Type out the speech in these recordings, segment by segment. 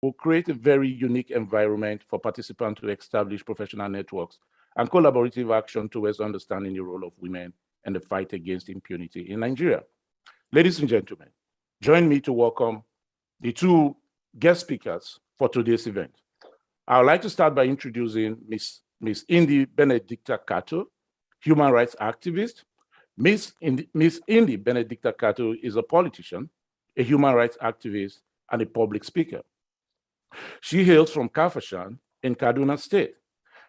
will create a very unique environment for participants to establish professional networks and collaborative action towards understanding the role of women and the fight against impunity in Nigeria. Ladies and gentlemen, join me to welcome the two guest speakers for today's event. I would like to start by introducing Ms. Indy Benedicta Cato, human rights activist. Ms. Indy Benedicta Cato is a politician, a human rights activist, and a public speaker. She hails from Kafashan in Kaduna State.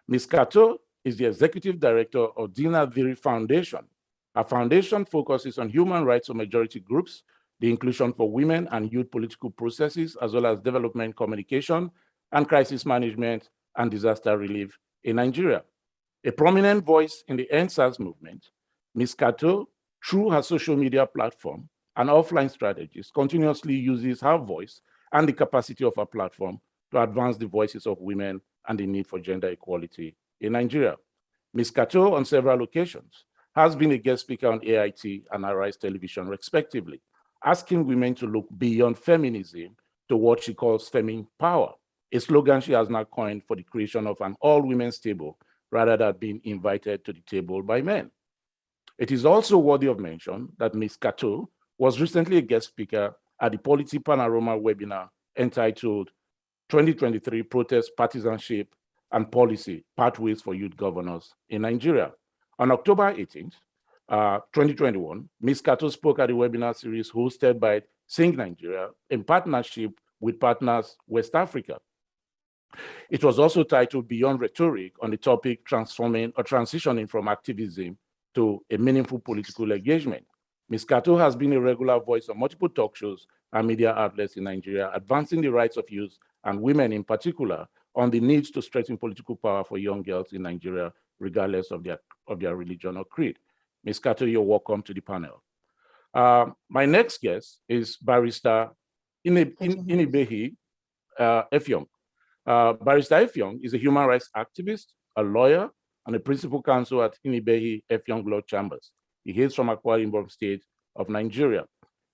Ms. Cato is the executive director of Dina Dhiri Foundation. Our foundation focuses on human rights of majority groups, the inclusion for women and youth political processes, as well as development communication and crisis management and disaster relief in Nigeria. A prominent voice in the NSAS movement, Ms. Cato, through her social media platform and offline strategies, continuously uses her voice and the capacity of her platform to advance the voices of women and the need for gender equality in Nigeria. Ms. Cato, on several occasions, has been a guest speaker on AIT and Arise Television, respectively, asking women to look beyond feminism to what she calls feminine power, a slogan she has now coined for the creation of an all-women's table rather than being invited to the table by men. It is also worthy of mention that Ms. Cato was recently a guest speaker at the Polity Panorama webinar entitled 2023 Protest, Partisanship, and Policy, Pathways for Youth Governors in Nigeria. On October 18th, 2021, Ms. Cato spoke at the webinar series hosted by Sing Nigeria in partnership with Partners West Africa. It was also titled Beyond Rhetoric on the topic transforming or transitioning from activism to a meaningful political engagement. Ms. Cato has been a regular voice on multiple talk shows and media outlets in Nigeria, advancing the rights of youth and women in particular on the needs to strengthen political power for young girls in Nigeria, regardless of their religion or creed. Ms. Cato, you're welcome to the panel. My next guest is Barrister Inibehi Effiong. Barrister Effiong is a human rights activist, a lawyer, and a principal counsel at Inibehi Effiong Law Chambers. He hails from Akwa Ibom State of Nigeria.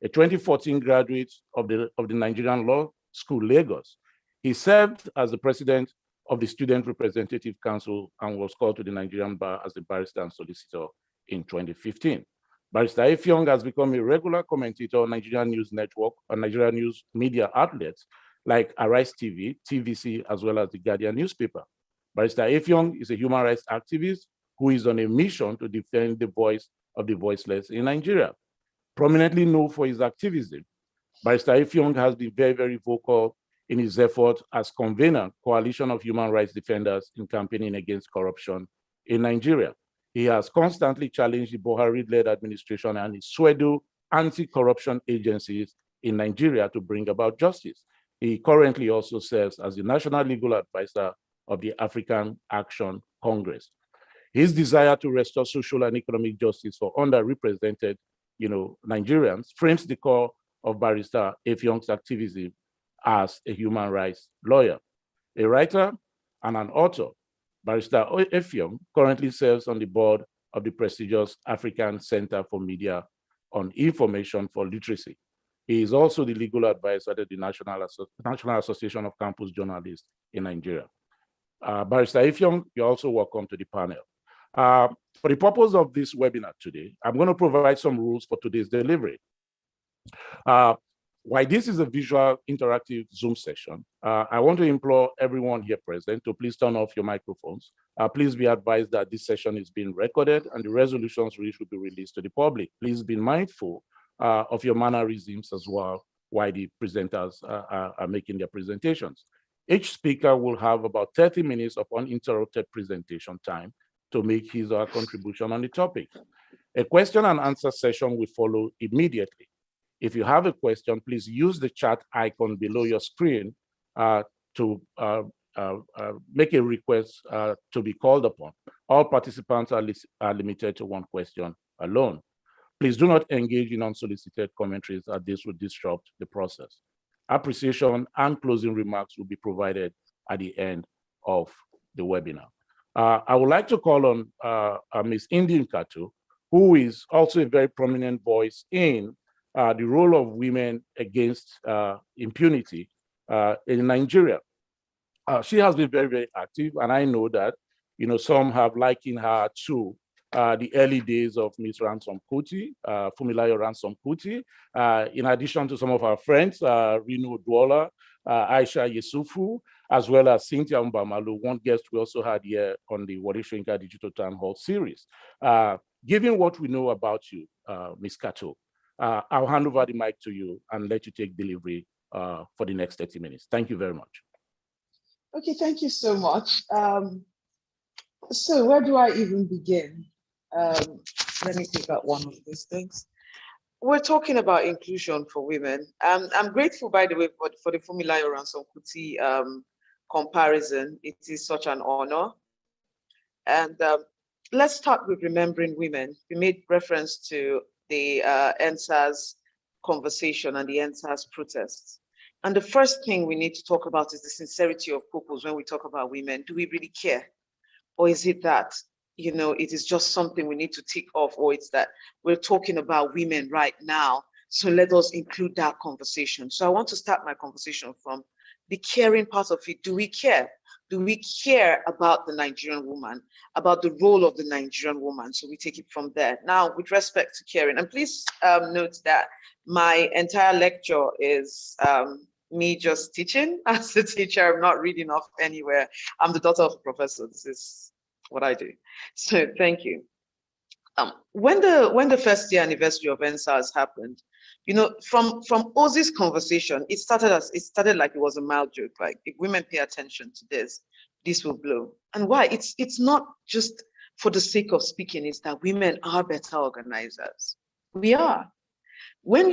A 2014 graduate of the Nigerian Law School, Lagos. He served as the president of the Student Representative Council and was called to the Nigerian bar as a barrister and solicitor in 2015. Barrister Effiong has become a regular commentator on Nigerian News Network and Nigerian news media outlets like Arise TV, TVC, as well as the Guardian newspaper. Barrister Effiong is a human rights activist who is on a mission to defend the voice of the voiceless in Nigeria. Prominently known for his activism, Barrister Effiong has been very, very vocal in his effort as convener, Coalition of Human Rights Defenders in campaigning against corruption in Nigeria. He has constantly challenged the Buhari-led administration and its pseudo anti-corruption agencies in Nigeria to bring about justice. He currently also serves as the National Legal Advisor of the African Action Congress. His desire to restore social and economic justice for underrepresented, Nigerians frames the core of Barrister Effiong's activism as a human rights lawyer. A writer and an author, Barrister Effiong currently serves on the board of the prestigious African Center for Media on Information for Literacy. He is also the legal advisor to the National Association of Campus Journalists in Nigeria. Barrister Effiong, you're also welcome to the panel. For the purpose of this webinar today, I'm going to provide some rules for today's delivery. While this is a visual interactive Zoom session, I want to implore everyone here present to please turn off your microphones. Please be advised that this session is being recorded and the resolutions reached will be released to the public. Please be mindful of your mannerisms as well while the presenters are making their presentations. Each speaker will have about 30 minutes of uninterrupted presentation time to make his or her contribution on the topic. A question and answer session will follow immediately. If you have a question, please use the chat icon below your screen to make a request to be called upon. All participants are limited to one question alone. Please do not engage in unsolicited commentaries as this will disrupt the process. Appreciation and closing remarks will be provided at the end of the webinar. I would like to call on Ms. Indy Cato, who is also a very prominent voice in the role of women against impunity in Nigeria. She has been very, very active, and I know that, some have likened her to the early days of Miss Ransom Kuti, Fumilayo Ransom Kuti, in addition to some of our friends, Rino Dwola, Aisha Yesufu, as well as Cynthia Mbamalu, one guest we also had here on the Wode Soyinka Digital Town Hall series. Given what we know about you, Ms. Kato, I'll hand over the mic to you and let you take delivery for the next 30 minutes. Thank you very much. Okay, thank you so much. So where do I even begin? Let me take out one of these things. We're talking about inclusion for women. I'm grateful, by the way, for the Fumilayo Ransom Kuti comparison. It is such an honor. And let's start with remembering women. We made reference to the NSAS conversation and the NSAS protests. And the first thing we need to talk about is the sincerity of purpose when we talk about women. Do we really care? Or is it that, it is just something we need to tick off, or it's that we're talking about women right now, so let us include that conversation. So I want to start my conversation from the caring part of it. Do we care? Do we care about the Nigerian woman, about the role of the Nigerian woman? So we take it from there. Now, with respect to caring, and please note that my entire lecture is me just teaching as a teacher. I'm not reading off anywhere. I'm the daughter of a professor. This is what I do. So thank you. When the first year anniversary of NSAS happened, from Ozzy's conversation, it started like it was a mild joke. Like, if women pay attention to this will blow. And why? It's not just for the sake of speaking. It's that women are better organizers. We are. When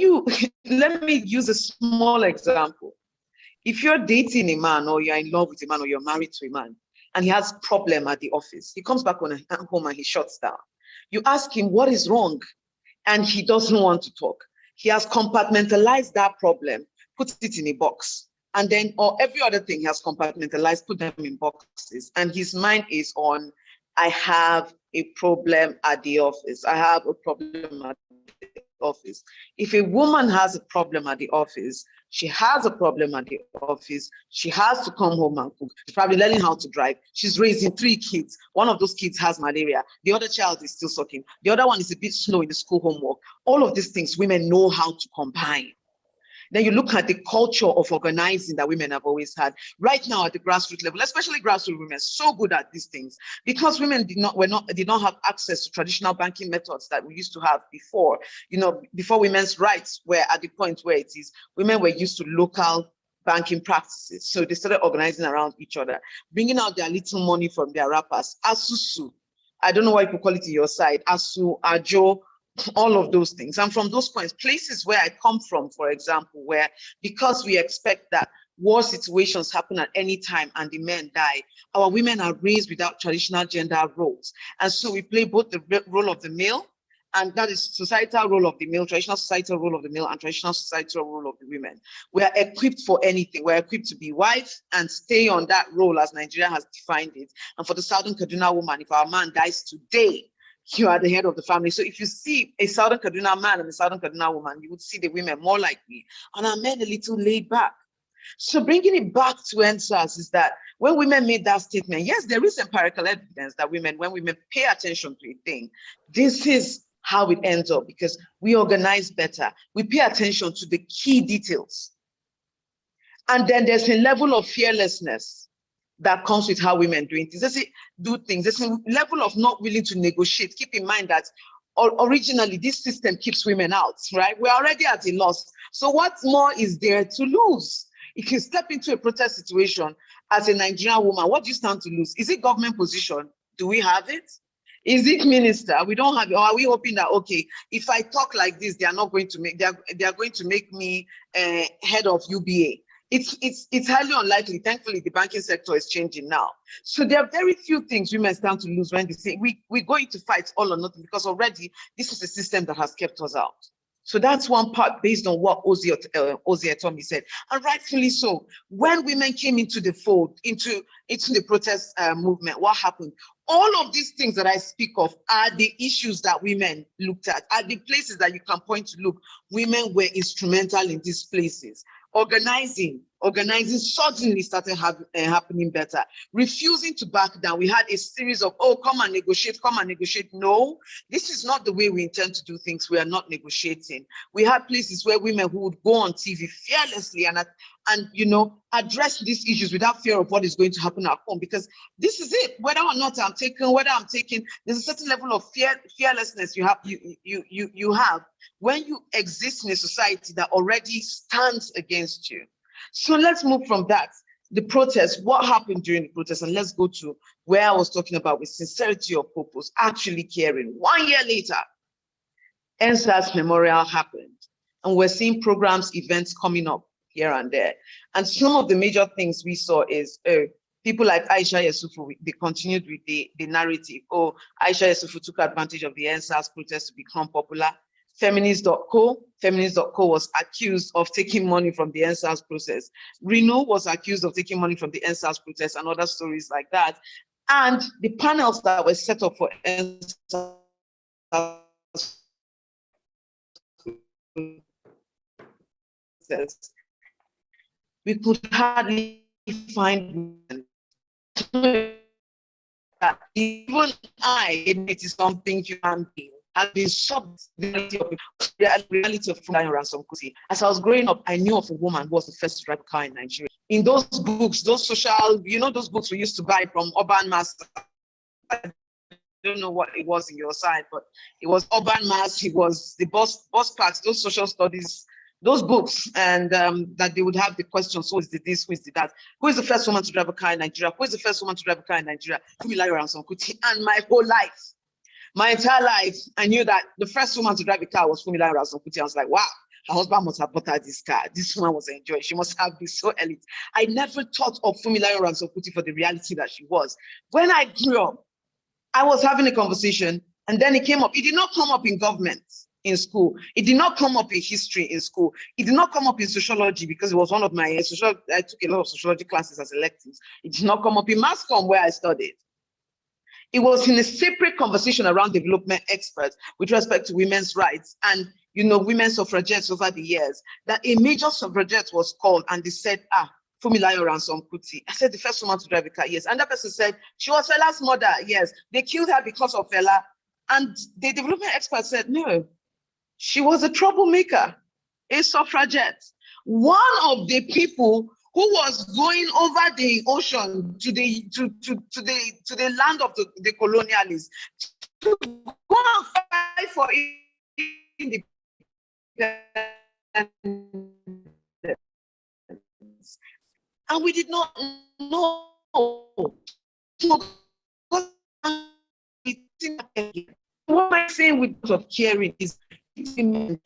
let me use a small example. If you're dating a man, or you're in love with a man, or you're married to a man, and he has a problem at the office, he comes back home and he shuts down. You ask him what is wrong, and he doesn't want to talk. He has compartmentalized that problem, put it in a box, and then, or every other thing he has compartmentalized, put them in boxes, and his mind is on, I have a problem at the office. I have a problem at the office. If a woman has a problem at the office, she has a problem at the office. She has to come home and cook. She's probably learning how to drive. She's raising 3 kids. One of those kids has malaria. The other child is still sucking. The other one is a bit slow in the school homework. All of these things women know how to combine. Then you look at the culture of organizing that women have always had. Right now at the grassroots level, especially grassroots women, so good at these things because women did not have access to traditional banking methods that we used to have before. Before women's rights were at the point where it is, women were used to local banking practices. So they started organizing around each other, bringing out their little money from their wrappers. Asusu, I don't know why you call it to your side, Asu, Ajo, all of those things. And from those points, places where I come from, for example, where because we expect that war situations happen at any time and the men die, our women are raised without traditional gender roles. And so we play both the role of the male, and that is societal role of the male, traditional societal role of the male, and traditional societal role of the women. We are equipped for anything. We're equipped to be wife and stay on that role as Nigeria has defined it. And for the Southern Kaduna woman, if our man dies today, you are the head of the family. So if you see a Southern Kaduna man and a Southern Kaduna woman, you would see the women more like me, and our men a little laid back. So bringing it back to NSAS is that when women made that statement, yes, there is empirical evidence that when women pay attention to a thing, this is how it ends up, because we organize better. We pay attention to the key details. And then there's a level of fearlessness that comes with how women do things. There's a level of not willing to negotiate. Keep in mind that originally this system keeps women out, right? We're already at a loss. So what more is there to lose? If you step into a protest situation as a Nigerian woman, what do you stand to lose? Is it government position? Do we have it? Is it minister? We don't have it. Or are we hoping that, okay, if I talk like this, they are going to make me head of UBA? It's highly unlikely. Thankfully, the banking sector is changing now. So there are very few things women stand to lose when they say we're going to fight all or nothing, because already this is a system that has kept us out. So that's one part based on what Ozzy Etomi said, and rightfully so. When women came into the fold, into the protest movement, what happened? All of these things that I speak of are the issues that women looked at, are the places that you can point to. Look, women were instrumental in these places. Organizing organizing suddenly started happening better. Refusing to back down. We had a series of, oh, come and negotiate, come and negotiate. No, this is not the way we intend to do things. We are not negotiating. We had places where women who would go on TV fearlessly and you know, address these issues without fear of what is going to happen at home, because this is it. Whether or not I'm taken, there's a certain level of fearlessness you have when you exist in a society that already stands against you. So let's move from that. The protest, what happened during the protest, and let's go to where I was talking about with sincerity of purpose, actually caring. 1 year later, NSAS Memorial happened, and we're seeing programs, events coming up here and there. And some of the major things we saw is people like Aisha Yesufu, they continued with the narrative. Oh, Aisha Yesufu took advantage of the NSAS protest to become popular. Feminist.co was accused of taking money from the NSAS process. Reno was accused of taking money from the NSAS protest, and other stories like that. And the panels that were set up for NSAS we could hardly find women. Even I, it is something human being, has been subbed the reality of ransom. As I was growing up, I knew of a woman who was the first to drive a car in Nigeria. In those books, those social, you know, those books we used to buy from Urban Mass. I don't know what it was in your side, but it was Urban Mass, it was the bus packs, those social studies, those books, and that they would have the questions, who is the this, who is the that, who is the first woman to drive a car in Nigeria, who is the first woman to drive a car in Nigeria, Fumilayo Ransom Kuti. And my whole life, my entire life, I knew that the first woman to drive a car was Fumilayo Ransom Kuti. I was like, wow, her husband must have bought her this car. This woman was enjoying. She must have been so elite. I never thought of Fumilayo Ransom Kuti for the reality that she was. When I grew up, I was having a conversation, and then it came up. It did not come up in government in school. It did not come up in history in school. It did not come up in sociology, because it was one of my I took a lot of sociology classes as electives. It did not come up in mass comm, where I studied. It was in a separate conversation around development experts with respect to women's rights and, you know, women suffragettes over the years, that a major suffragette was called, and they said, Fumilayo Ransom Kuti. I said, the first woman to drive a car, yes. And that person said, she was Fela's mother, yes. They killed her because of Fela. And the development expert said, no, she was a troublemaker, a suffragette. One of the people who was going over the ocean to the land of the colonialists to go and fight for independence. And we did not know. What am I saying with of caring is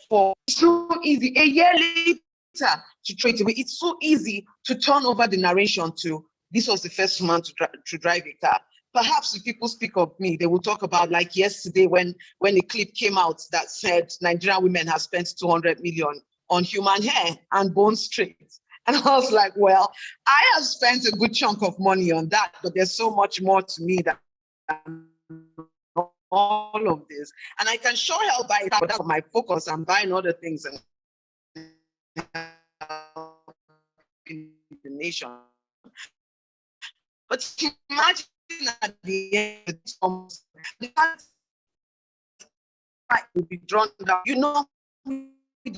for so easy. A year later to trade away, it's so easy to turn over the narration to this was the first woman to drive a car. Perhaps if people speak of me, they will talk about like yesterday when a clip came out that said Nigerian women have spent 200 million on human hair and bone straight. And I was like, well, I have spent a good chunk of money on that, but there's so much more to me than all of this. And I can sure help buy it, but that's my focus. I'm buying other things and in the nation. But imagine at the end, the fact will be drawn down. You know,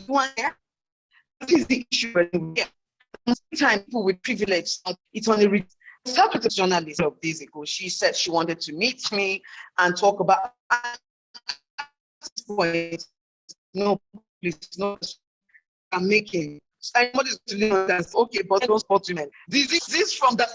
what is the issue? Sometimes people with privilege, it's on a I started with a journalist of days ago. She said she wanted to meet me and talk about this point. No, please, no, I'm making. Somebody is okay, but don't support women. This from the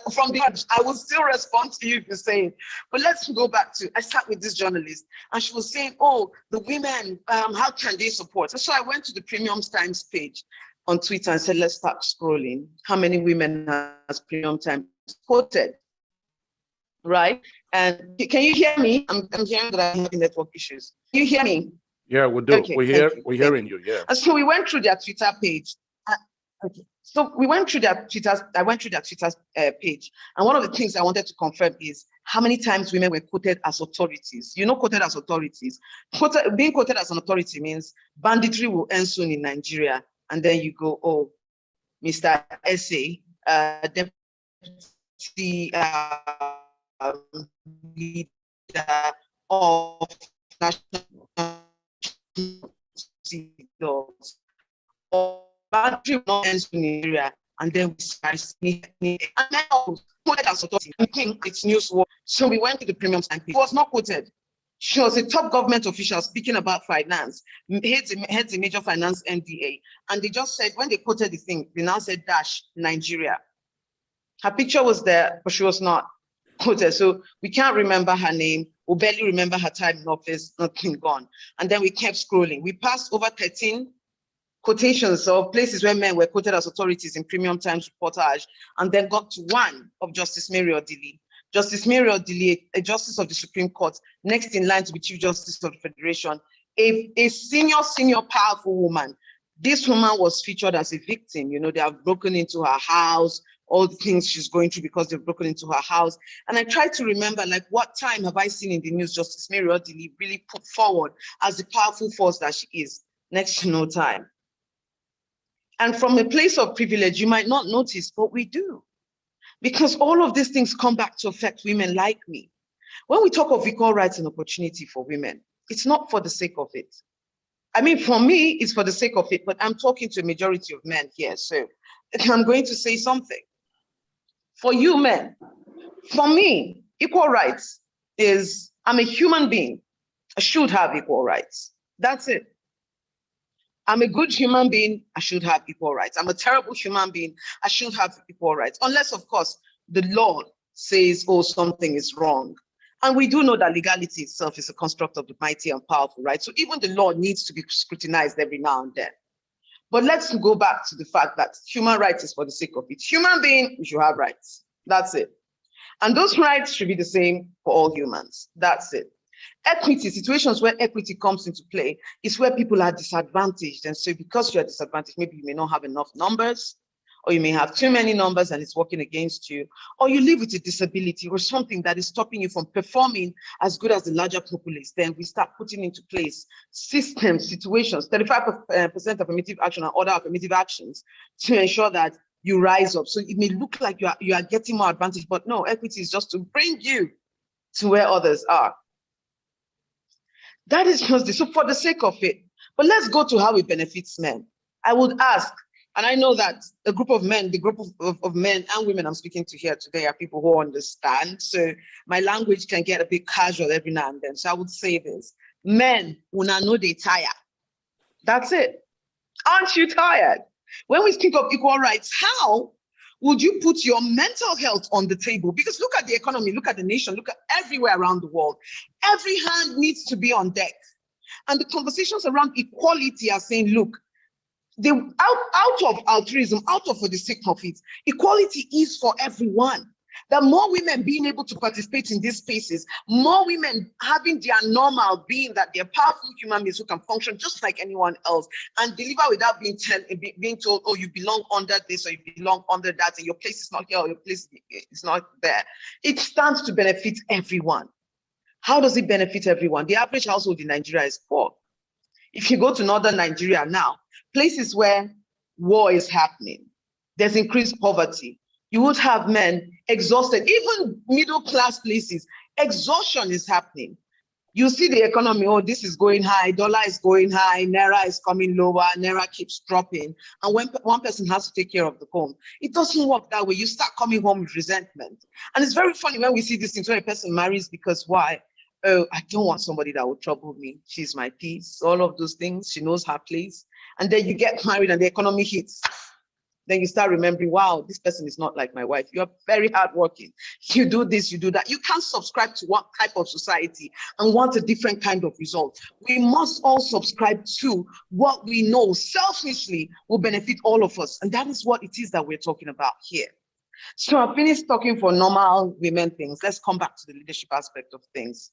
I will still respond to you if you say it. But let's go back to I sat with this journalist and she was saying, oh, the women, how can they support? So I went to the Premium Times page on Twitter and said, let's start scrolling. How many women has Premium Times quoted? Right? And can you hear me? I'm hearing that I'm having network issues. Can you hear me? Yeah, we do. Okay, we're hearing you. Yeah. And so we went through their Twitter page. Okay. So we went through their Twitter. I went through their Twitter page, and one of the things I wanted to confirm is how many times women were quoted as authorities. You know, quoted as authorities. Being quoted as an authority means banditry will end soon in Nigeria, and then you go, oh, Mr. Essay, deputy leader of national or boundary not ends in the area, and then we start it's news. So we went to the premium and it was not quoted. She was a top government official speaking about finance, heads a major finance MDA, and they just said, when they quoted the thing, they now said dash Nigeria. Her picture was there, but she was not quoted. So we can't remember her name. We barely remember her time in office, nothing gone. And then we kept scrolling. We passed over 13 quotations of places where men were quoted as authorities in Premium Times reportage, and then got to one of Justice Mary Odili. Justice Mary Odili, a justice of the Supreme Court, next in line to be Chief Justice of the Federation, a senior, powerful woman. This woman was featured as a victim. You know, they have broken into her house, all the things she's going through because they've broken into her house. And I tried to remember, like, what time have I seen in the news Justice Mary Odili really put forward as the powerful force that she is? Next to no time. And from a place of privilege, you might not notice, but we do. Because all of these things come back to affect women like me. When we talk of equal rights and opportunity for women, it's not for the sake of it. I mean, for me, it's for the sake of it, but I'm talking to a majority of men here, so I'm going to say something. For you men, for me, equal rights is, I'm a human being. I should have equal rights. That's it. I'm a good human being, I should have equal rights. I'm a terrible human being, I should have equal rights. Unless, of course, the law says, oh, something is wrong. And we do know that legality itself is a construct of the mighty and powerful, right? So even the law needs to be scrutinized every now and then. But let's go back to the fact that human rights is for the sake of it. Human being, we should have rights. That's it. And those rights should be the same for all humans. That's it. Equity, situations where equity comes into play, is where people are disadvantaged. And so because you're disadvantaged, maybe you may not have enough numbers, or you may have too many numbers and it's working against you, or you live with a disability or something that is stopping you from performing as good as the larger populace. Then we start putting into place systems, situations, 35% affirmative action and other affirmative actions to ensure that you rise up. So it may look like you are getting more advantage, but no, equity is just to bring you to where others are. That is just so for the sake of it. But let's go to how it benefits men. I would ask, and I know that a group of men, the group of men and women I'm speaking to here today are people who understand. So my language can get a bit casual every now and then. So I would say this: men, una know they tire. That's it. Aren't you tired? When we speak of equal rights, how would you put your mental health on the table? Because look at the economy, look at the nation, look at everywhere around the world. Every hand needs to be on deck. And the conversations around equality are saying, look, out of altruism, out of for the sake of it, equality is for everyone. The more women being able to participate in these spaces, more women having their normal being that they're powerful human beings who can function just like anyone else and deliver without being told, oh, you belong under this or you belong under that and your place is not here or your place is not there. It stands to benefit everyone. How does it benefit everyone? The average household in Nigeria is poor. If you go to northern Nigeria now, places where war is happening, there's increased poverty. You would have men exhausted, even middle-class places, exhaustion is happening. You see the economy, oh, this is going high, dollar is going high, naira is coming lower, naira keeps dropping. And when one person has to take care of the home, it doesn't work that way. You start coming home with resentment. And it's very funny when we see these things, when a person marries because why? Oh, I don't want somebody that will trouble me. She's my peace, all of those things. She knows her place. And then you get married and the economy hits. Then you start remembering, wow, this person is not like my wife. You're very hardworking. You do this, you do that. You can't subscribe to one type of society and want a different kind of result. We must all subscribe to what we know selfishly will benefit all of us. And that is what it is that we're talking about here. So I finished talking for normal women things. Let's come back to the leadership aspect of things.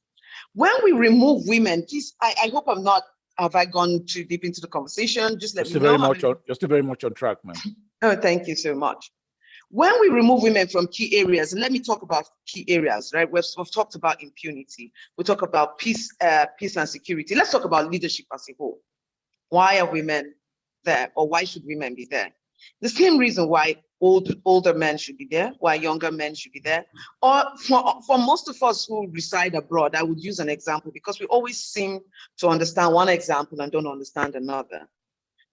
When we remove women, please, I hope I'm not, have I gone too deep into the conversation? Just let me know. You're still very much on track, ma'am. Oh, thank you so much. When we remove women from key areas, and let me talk about key areas, right? We've talked about impunity. We talk about peace and security. Let's talk about leadership as a whole. Why are women there, or why should women be there? The same reason why older men should be there, why younger men should be there. Or for most of us who reside abroad, I would use an example because we always seem to understand one example and don't understand another.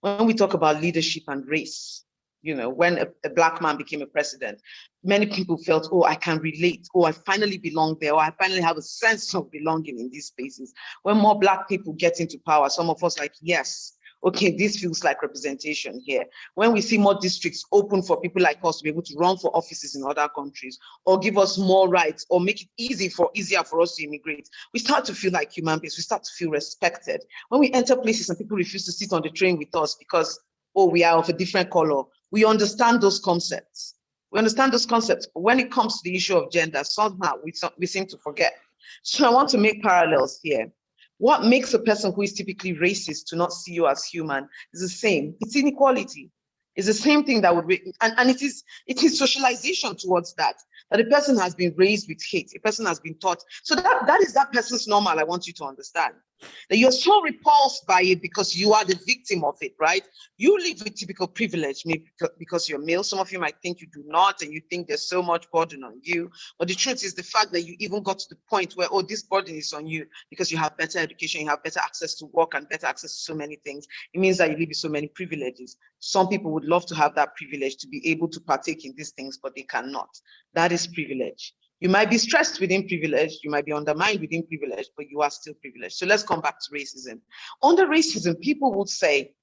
When we talk about leadership and race, you know, when a Black man became a president, many people felt, oh, I can relate. Oh, I finally belong there. Or I finally have a sense of belonging in these spaces. When more Black people get into power, some of us like, yes, okay, this feels like representation here. When we see more districts open for people like us to be able to run for offices in other countries, or give us more rights, or make it easier for us to immigrate, we start to feel like human beings. We start to feel respected. When we enter places and people refuse to sit on the train with us because, oh, we are of a different color, we understand those concepts. We understand those concepts. But when it comes to the issue of gender, somehow we seem to forget. So I want to make parallels here. What makes a person who is typically racist to not see you as human is the same. It's inequality. It's the same thing that would be, and it is socialization towards that a person has been raised with hate, a person has been taught. So that is that person's normal. I want you to understand that you're so repulsed by it because you are the victim of it, right? You live with typical privilege, maybe because you're male. Some of you might think you do not, and you think there's so much burden on you. But the truth is the fact that you even got to the point where, oh, this burden is on you because you have better education, you have better access to work and better access to so many things. It means that you live with so many privileges. Some people would love to have that privilege to be able to partake in these things, but they cannot. That is privilege. You might be stressed within privilege, you might be undermined within privilege, but you are still privileged. So let's come back to racism. Under racism, people would say,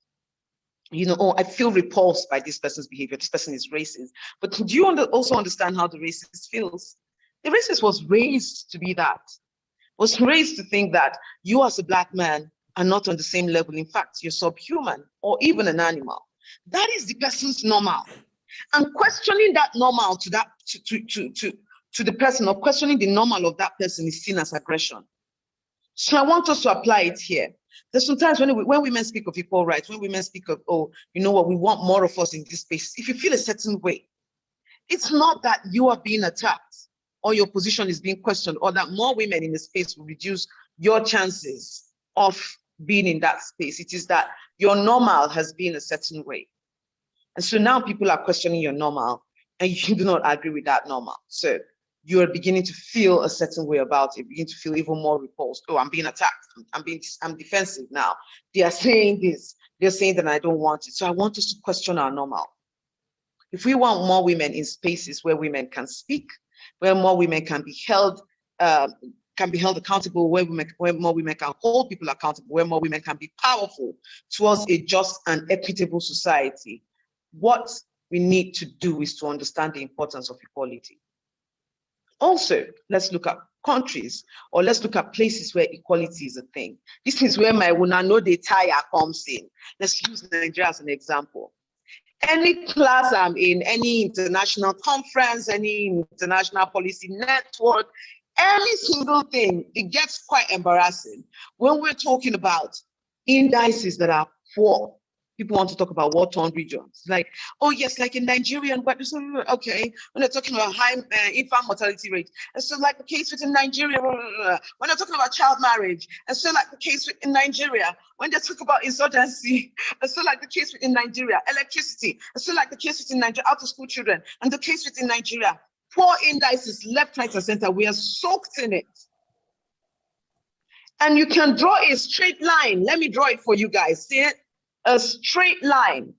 you know, oh, I feel repulsed by this person's behavior. This person is racist. But do you also understand how the racist feels? The racist was raised to be that, was raised to think that you as a Black man are not on the same level. In fact, you're subhuman or even an animal. That is the person's normal. And questioning that normal to that to the person, or questioning the normal of that person, is seen as aggression. So I want us to apply it here. There's sometimes when women speak of equal rights, when women speak of, oh, you know what, we want more of us in this space. If you feel a certain way, it's not that you are being attacked or your position is being questioned, or that more women in the space will reduce your chances of being in that space. It is that your normal has been a certain way. And so now people are questioning your normal, and you do not agree with that normal. So you're beginning to feel a certain way about it, begin to feel even more repulsed. Oh, I'm being attacked. I'm defensive now. They are saying this. They're saying that I don't want it. So I want us to question our normal. If we want more women in spaces where women can speak, where more women can be held accountable, where more women can hold people accountable, where more women can be powerful towards a just and equitable society, what we need to do is to understand the importance of equality. Also, let's look at countries, or let's look at places where equality is a thing. This is where my una no dey tire comes in. Let's use Nigeria as an example. Any class I'm in, any international conference, any international policy network, any single thing, it gets quite embarrassing when we're talking about indices that are poor. People want to talk about war-torn regions. Like, oh yes, like in Nigeria, but okay, when they're talking about high infant mortality rate, and so like the case within Nigeria, when they're talking about child marriage, and so like the case in Nigeria, when they talk about insurgency, and so like the case within Nigeria, electricity, and so like the case within Nigeria, out-of-school children, and the case within Nigeria, poor indices, left, right, and center, we are soaked in it. And you can draw a straight line. Let me draw it for you guys. See it? A straight line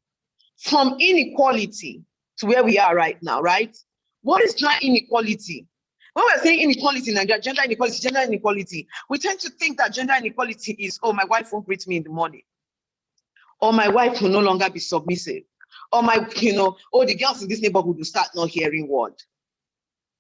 from inequality to where we are right now, right? What is that inequality? When we're saying inequality in Nigeria, gender inequality, we tend to think that gender inequality is, oh, my wife won't greet me in the morning, or my wife will no longer be submissive, or my, oh, the girls in this neighborhood will start not hearing word.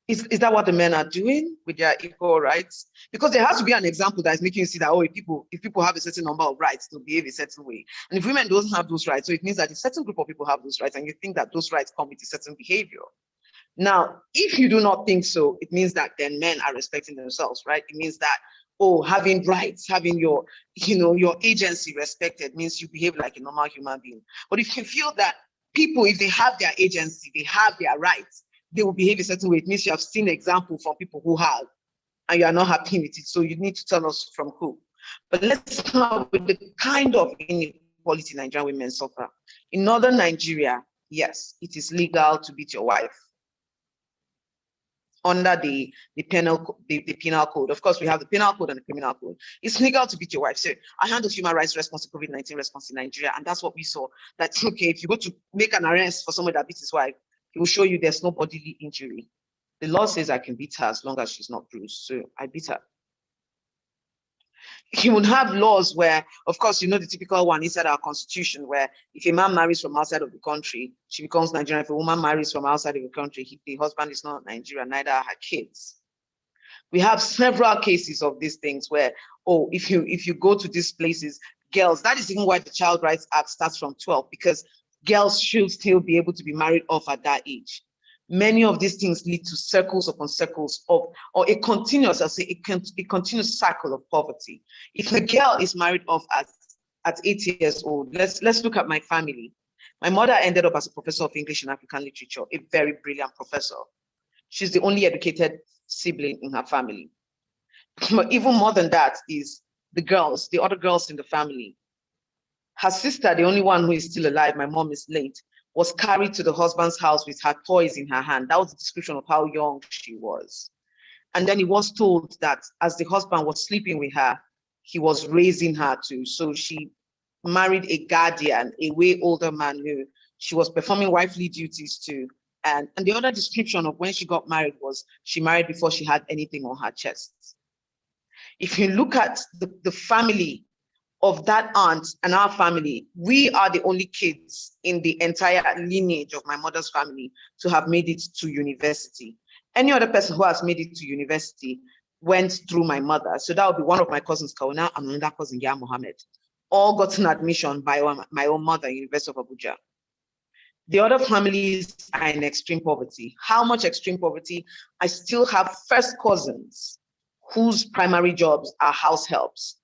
Is that what the men are doing with their equal rights? Because there has to be an example that is making you see that, oh, if people have a certain number of rights, they'll behave a certain way. And if women don't have those rights, so it means that a certain group of people have those rights, and you think that those rights come with a certain behavior. Now, if you do not think so, it means that then men are respecting themselves, right? It means that, oh, having rights, having your agency respected means you behave like a normal human being. But if you feel that people, if they have their agency, they have their rights, they will behave a certain way, it means you have seen examples from people who have, and you are not happy with it. So you need to tell us from who. But let's start with the kind of inequality Nigerian women suffer. In northern Nigeria, yes, it is legal to beat your wife under the penal code. Of course, we have the penal code and the criminal code. It's legal to beat your wife. So I handle human rights response to COVID-19 response in Nigeria, and that's what we saw. That's okay. If you go to make an arrest for someone that beats his wife, it will show you there's no bodily injury. The law says I can beat her as long as she's not bruised. So I beat her. You would have laws where, of course, you know, the typical one inside our constitution, where if a man marries from outside of the country, she becomes Nigerian. If a woman marries from outside of the country, the husband is not Nigerian, neither are her kids. We have several cases of these things where, oh, if you go to these places, girls, that is even why the Child Rights Act starts from 12, because girls should still be able to be married off at that age. Many of these things lead to circles upon circles of, or a continuous, I'll say, a continuous cycle of poverty. If a girl is married off at 8 years old, let's look at my family. My mother ended up as a professor of English and African literature, a very brilliant professor. She's the only educated sibling in her family. But even more than that is the other girls in the family. Her sister, the only one who is still alive, my mom is late, was carried to the husband's house with her toys in her hand. That was the description of how young she was. And then he was told that as the husband was sleeping with her, he was raising her too. So she married a guardian, a way older man who she was performing wifely duties to. And the other description of when she got married was she married before she had anything on her chest. If you look at the family of that aunt and our family, we are the only kids in the entire lineage of my mother's family to have made it to university. Any other person who has made it to university went through my mother. So that would be one of my cousins, Kauna, and another cousin, Ya Mohammed. All got an admission by my own mother, University of Abuja. The other families are in extreme poverty. How much extreme poverty? I still have first cousins whose primary jobs are house helps.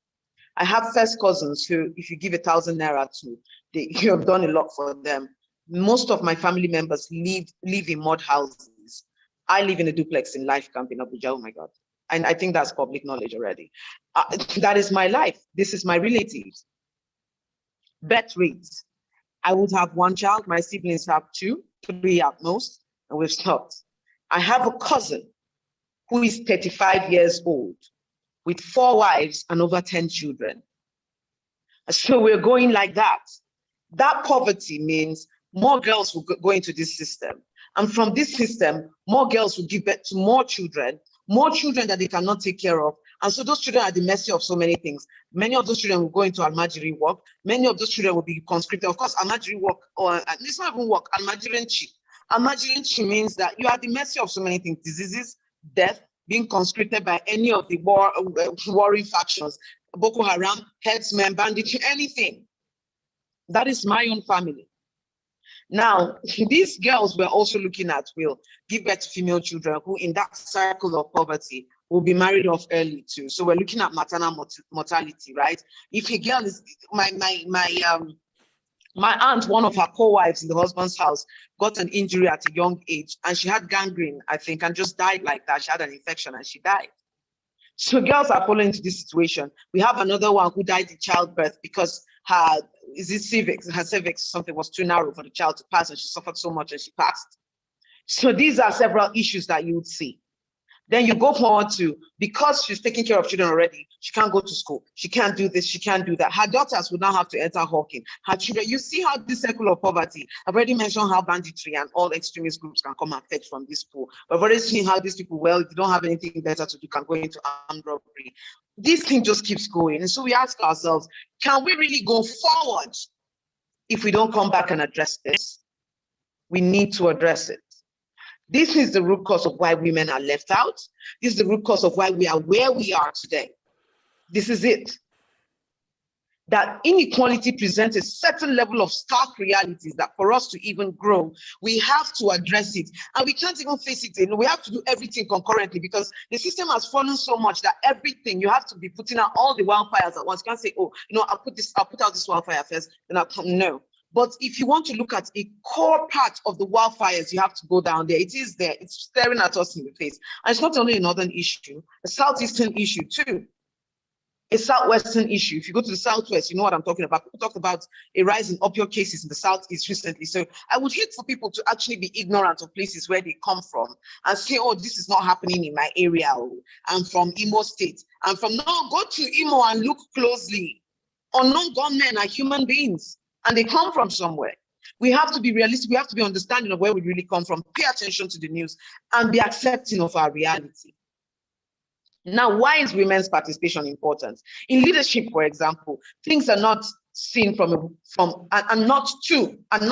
I have first cousins who, if you give 1,000 naira to, you have done a lot for them. Most of my family members live in mud houses. I live in a duplex in Life Camp in Abuja. Oh my God. And I think that's public knowledge already. That is my life. This is my relatives. Birth rates. I would have one child. My siblings have 2, 3 at most, and we've stopped. I have a cousin who is 35 years old with 4 wives and over 10 children. So we're going like that. That poverty means more girls will go into this system. And from this system, more girls will give birth to more children that they cannot take care of. And so those children are at the mercy of so many things. Many of those children will go into almajiri work. Many of those children will be conscripted. Of course, almajiri work, or it's not even work, almajirenchi. Almajirenchi means that you are at the mercy of so many things: diseases, death, being conscripted by any of the warring factions, Boko Haram, headsmen, banditry, anything. That is my own family. Now, these girls we're also looking at will give birth to female children who, in that cycle of poverty, will be married off early too. So we're looking at maternal mortality, right? If a girl is my aunt, one of her co-wives in the husband's house, got an injury at a young age, and she had gangrene, I think, and just died like that. She had an infection and she died. So girls are falling into this situation. We have another one who died in childbirth because her cervix something was too narrow for the child to pass, and she suffered so much and she passed. So these are several issues that you would see. Then you go forward to, because she's taking care of children already, she can't go to school. She can't do this, she can't do that. Her daughters would now have to enter hawking. Her children, you see how this circle of poverty, I've already mentioned how banditry and all extremist groups can come and fetch from this pool. But I've already seen how these people, well, if you don't have anything better to do, can go into armed robbery. This thing just keeps going. And so we ask ourselves, can we really go forward if we don't come back and address this? We need to address it. This is the root cause of why women are left out. This is the root cause of why we are where we are today. This is it. That inequality presents a certain level of stark realities that for us to even grow, we have to address it. And we can't even face it. We have to do everything concurrently because the system has fallen so much that everything, you have to be putting out all the wildfires at once. You can't say, oh, I'll put out this wildfire first, then I'll come. No. But if you want to look at a core part of the wildfires, you have to go down there. It is there. It's staring at us in the face. And it's not only a northern issue, a southeastern issue too. a Southwestern issue. If you go to the Southwest, you know what I'm talking about. People talked about a rise in opioid cases in the Southeast recently. So I would hate for people to actually be ignorant of places where they come from and say, oh, this is not happening in my area. Oh, I'm from Imo State. I'm from, no, go to Imo and look closely. Unknown gunmen are human beings and they come from somewhere. We have to be realistic. We have to be understanding of where we really come from, pay attention to the news and be accepting of our reality. Now, why is women's participation important? In leadership, for example, things are not seen and not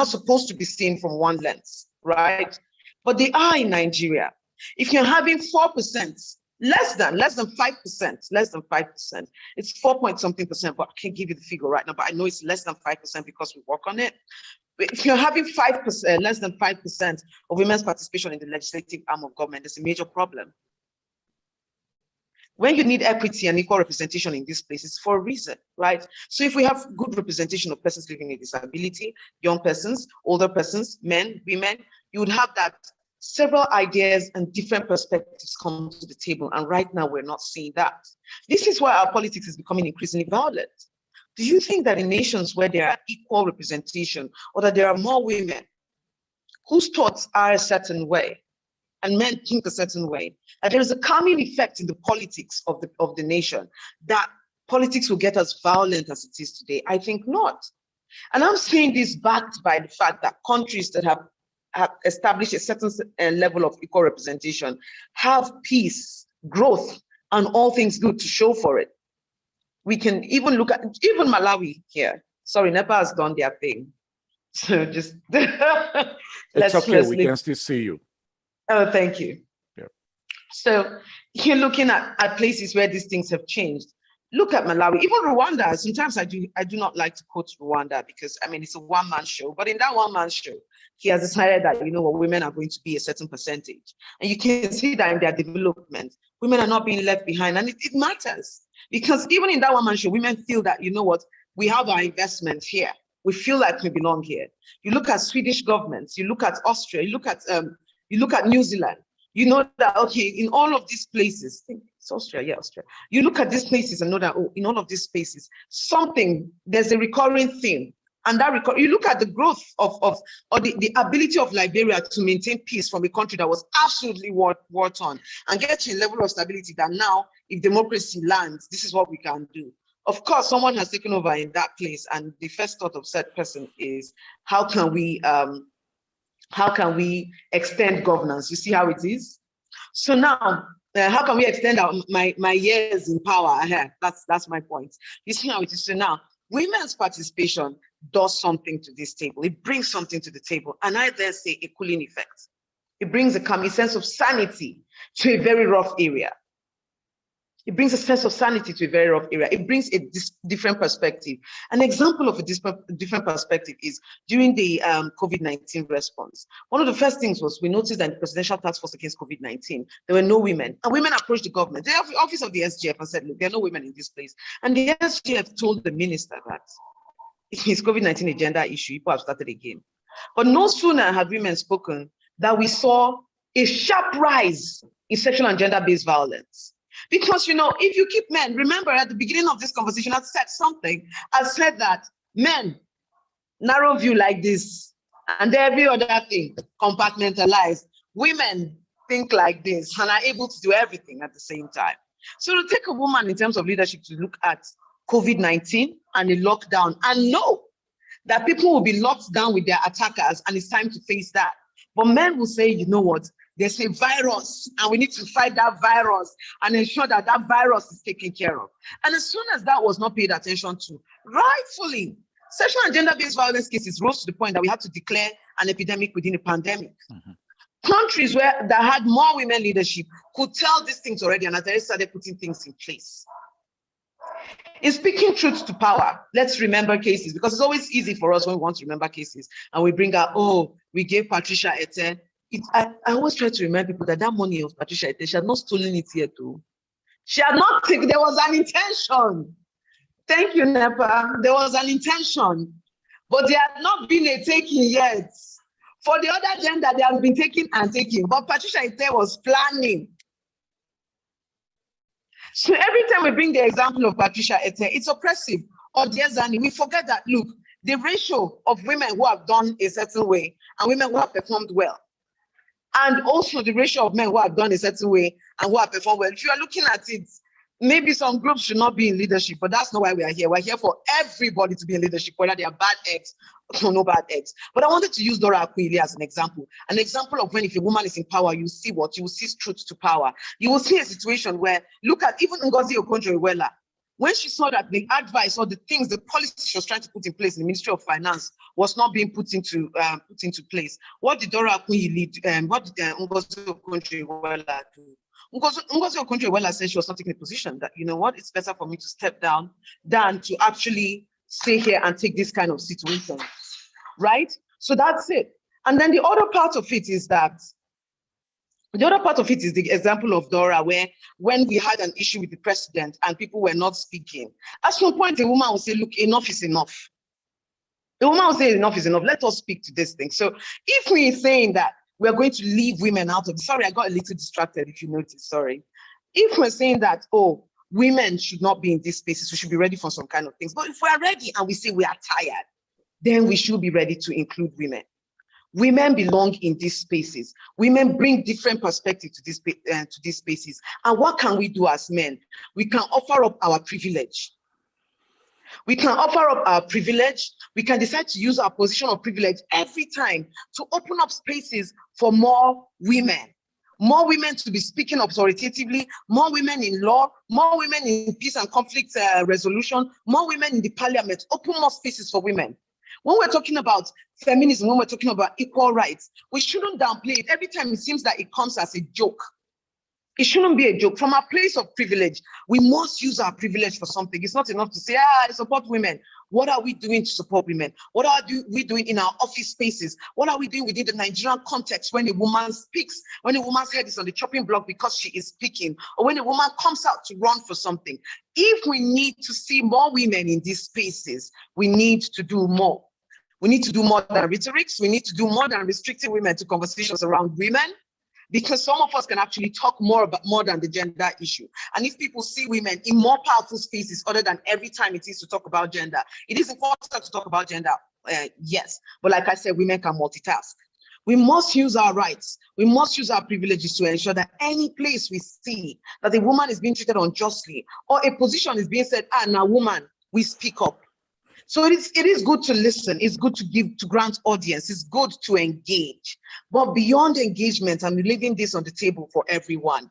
supposed to be seen from one lens, right? But they are in Nigeria. If you're having 4%, less than 5%, it's 4 point something percent, but I can't give you the figure right now, but I know it's less than 5% because we work on it. But if you're having 5%, less than 5% of women's participation in the legislative arm of government, there's a major problem. When you need equity and equal representation in these places, for a reason, right? So if we have good representation of persons living with disability, young persons, older persons, men, women, you would have that several ideas and different perspectives come to the table. And right now we're not seeing that. This is why our politics is becoming increasingly violent. Do you think that in nations where there are equal representation or that there are more women whose thoughts are a certain way, and men think a certain way, and there is a calming effect in the politics of the nation, that politics will get as violent as it is today? I think not. And I'm saying this backed by the fact that countries that have established a certain level of equal representation have peace, growth, and all things good to show for it. We can even look at, even Malawi here. Sorry, Nepal has done their thing. So just, it's okay, we can still see you. Oh, thank you. Yeah. So you're looking at places where these things have changed. Look at Malawi, even Rwanda. Sometimes I do not like to quote Rwanda because, I mean, it's a one-man show. But in that one-man show, he has decided that, you know what, women are going to be a certain percentage. And you can see that in their development, women are not being left behind. And it matters because even in that one-man show, women feel that, you know what, we have our investments here. We feel like we belong here. You look at Swedish governments, you look at Austria, you look at New Zealand, you know that, okay, in all of these places, I think it's Austria, yeah, Austria. You look at these places and know that, oh, in all of these spaces, there's a recurring theme. And that you look at the growth or the ability of Liberia to maintain peace from a country that was absolutely war-torn and get to a level of stability that now, if democracy lands, this is what we can do. Of course, someone has taken over in that place, and the first thought of said person is, how can we extend governance? You see how it is? So now, how can we extend my years in power? That's my point. You see how it is? So now, women's participation does something to this table. It brings something to the table. And I dare say a cooling effect. It brings a sense of sanity to a very rough area. It brings a sense of sanity to a very rough area. It brings a different perspective. An example of a different perspective is during the COVID-19 response. One of the first things was we noticed that in the Presidential Task Force against COVID-19, there were no women. And women approached the government, the office of the SGF, and said, look, there are no women in this place. And the SGF told the minister that it's COVID-19 agenda issue, people have started again. But no sooner had women spoken that we saw a sharp rise in sexual and gender-based violence. Because, you know, if you keep men, remember at the beginning of this conversation, I said that men, narrow view like this, and every other thing, compartmentalized. Women think like this and are able to do everything at the same time. So to take a woman in terms of leadership to look at COVID-19 and a lockdown and know that people will be locked down with their attackers and it's time to face that. But men will say, you know what? There's a virus and we need to fight that virus and ensure that that virus is taken care of. And as soon as that was not paid attention to, rightfully, sexual and gender-based violence cases rose to the point that we had to declare an epidemic within a pandemic. Mm-hmm. Countries that had more women leadership could tell these things already and they started putting things in place. In speaking truth to power, let's remember cases, because it's always easy for us when we want to remember cases and we bring out, oh, we gave Patricia Eten. I always try to remind people that money of Patricia Eten, she had not stolen it yet too. She had not taken, there was an intention. Thank you, Nepa. There was an intention, but there had not been a taking yet. For the other gender, they have been taking and taking, but Patricia Eten was planning. So every time we bring the example of Patricia Ete, it's oppressive. Or dear Zani, we forget that, look, the ratio of women who have done a certain way and women who have performed well, and also the ratio of men who have done a certain way and who have performed well. If you are looking at it, maybe some groups should not be in leadership, but that's not why we are here. We're here for everybody to be in leadership, whether they are bad eggs or no bad eggs. But I wanted to use Dora Akunyili as an example of when if a woman is in power, you see what? You will see truth to power. You will see a situation where, look at even Ngozi Okonjo-Iweala, when she saw that the advice or the things, the policies she was trying to put in place in the Ministry of Finance was not being put into place. What did Dora Akunyili what did Ngozi Okonjo-Iweala do? Ngozi Okonjo-Iweala said she was not taking a position that, you know what, it's better for me to step down than to actually stay here and take this kind of situation, right? So that's it. And then the other part of it is the example of Dora, where when we had an issue with the president and people were not speaking, at some point a woman will say, look, enough is enough. A woman will say, enough is enough. Let us speak to this thing. So if we're saying that we're going to leave women out of, sorry, I got a little distracted if you notice, sorry. If we're saying that, oh, women should not be in these spaces, we should be ready for some kind of things. But if we are ready and we say we are tired, then we should be ready to include women. Women belong in these spaces. Women bring different perspectives to these spaces. And what can we do as men? We can offer up our privilege. We can offer up our privilege. We can decide to use our position of privilege every time to open up spaces for more women to be speaking authoritatively, more women in law, more women in peace and conflict resolution, more women in the parliament, open more spaces for women. When we're talking about feminism, when we're talking about equal rights, we shouldn't downplay it. Every time it seems that it comes as a joke. It shouldn't be a joke. From our place of privilege, we must use our privilege for something. It's not enough to say, I support women. What are we doing to support women? What are we doing in our office spaces? What are we doing within the Nigerian context when a woman speaks, when a woman's head is on the chopping block because she is speaking, or when a woman comes out to run for something? If we need to see more women in these spaces, we need to do more. We need to do more than rhetorics. We need to do more than restricting women to conversations around women, because some of us can actually talk more than the gender issue. And if people see women in more powerful spaces other than every time it is to talk about gender, it is important to talk about gender, yes. But like I said, women can multitask. We must use our rights. We must use our privileges to ensure that any place we see that a woman is being treated unjustly or a position is being said, now woman, we speak up. So it is good to listen. It's good to grant audience. It's good to engage. But beyond engagement, I'm leaving this on the table for everyone.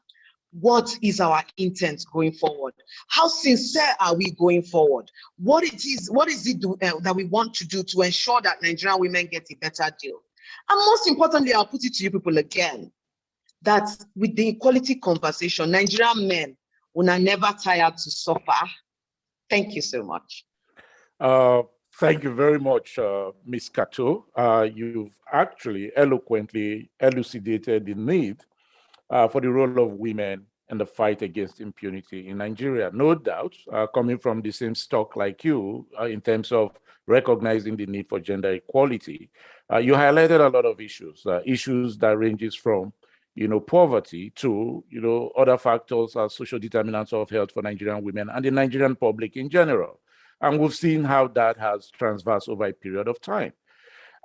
What is our intent going forward? How sincere are we going forward? What is it that we want to do to ensure that Nigerian women get a better deal? And most importantly, I'll put it to you people again, that with the equality conversation, Nigerian men will never tired to suffer. Thank you so much. Thank you very much, Ms. Kato. You've actually eloquently elucidated the need for the role of women in the fight against impunity in Nigeria. No doubt, coming from the same stock like you, in terms of recognizing the need for gender equality, you highlighted a lot of issues that ranges from, poverty to, other factors as social determinants of health for Nigerian women and the Nigerian public in general. And we've seen how that has transversed over a period of time.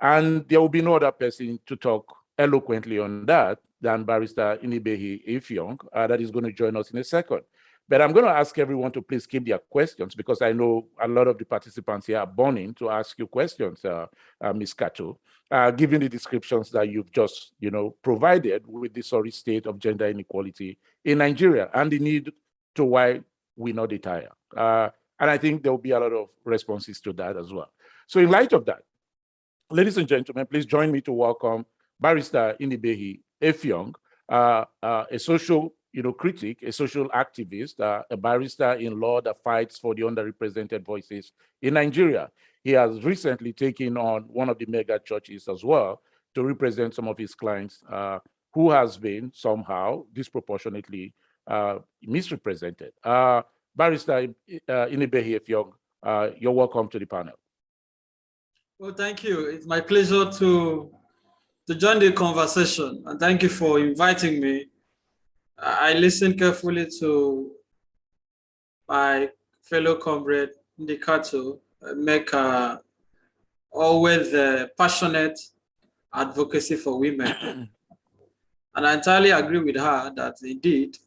And there will be no other person to talk eloquently on that than Barrister Inibehi Ifyong, that is going to join us in a second. But I'm going to ask everyone to please keep their questions, because I know a lot of the participants here are burning to ask you questions, Ms. Kato, given the descriptions that you've just, provided with the sorry state of gender inequality in Nigeria and the need to why we not retire. And I think there will be a lot of responses to that as well. So in light of that, ladies and gentlemen, please join me to welcome Barrister Inibehi Ifyong, a social critic, a social activist, a barrister in law that fights for the underrepresented voices in Nigeria. He has recently taken on one of the mega churches as well to represent some of his clients who has been somehow disproportionately misrepresented. Barrister Inibehi Ifyong, you're welcome to the panel. Well, thank you. It's my pleasure to join the conversation, and thank you for inviting me. I listened carefully to my fellow comrade Ndikato make always passionate advocacy for women. And I entirely agree with her that indeed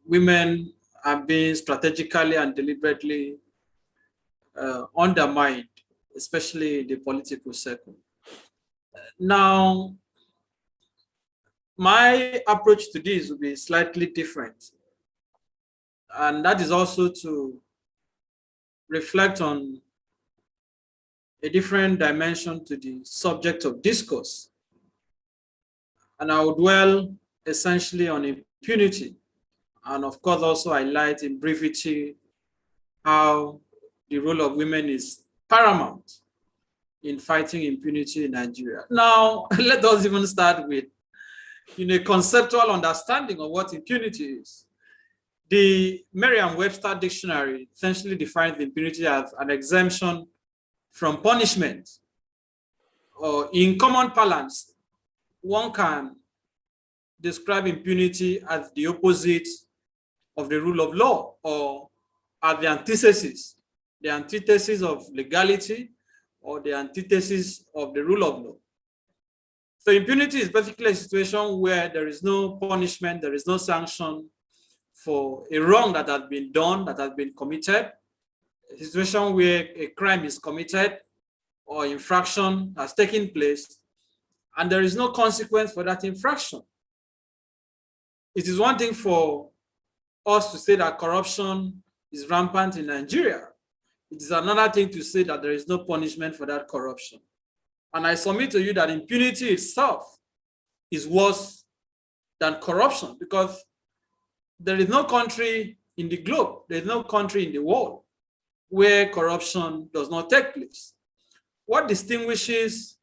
women are being strategically and deliberately undermined, especially in the political circle. Now, my approach to this will be slightly different. And that is also to reflect on a different dimension to the subject of discourse. And I will dwell essentially on impunity. And of course, also highlight in brevity how the role of women is paramount in fighting impunity in Nigeria. Now, let us even start with a conceptual understanding of what impunity is. The Merriam-Webster dictionary essentially defines impunity as an exemption from punishment, or in common parlance, one can describe impunity as the opposite of the rule of law, or as the antithesis of legality, or the antithesis of the rule of law. So impunity is basically a situation where there is no punishment, there is no sanction for a wrong that has been done, that has been committed, a situation where a crime is committed or infraction has taken place, and there is no consequence for that infraction. It is one thing for us to say that corruption is rampant in Nigeria. It is another thing to say that there is no punishment for that corruption. And I submit to you that impunity itself is worse than corruption, because there is no country in the globe, there is no country in the world where corruption does not take place. What distinguishes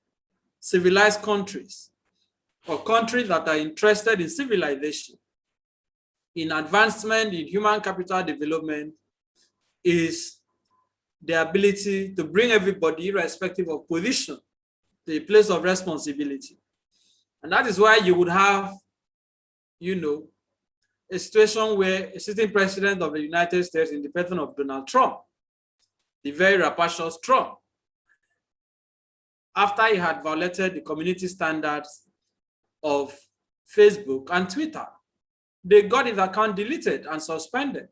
civilized countries, or countries that are interested in civilization, in advancement in human capital development, is the ability to bring everybody, irrespective of position, to a place of responsibility. And that is why you would have, a situation where a sitting president of the United States, in the person of Donald Trump, the very rapacious Trump, after he had violated the community standards of Facebook and Twitter, they got his account deleted and suspended.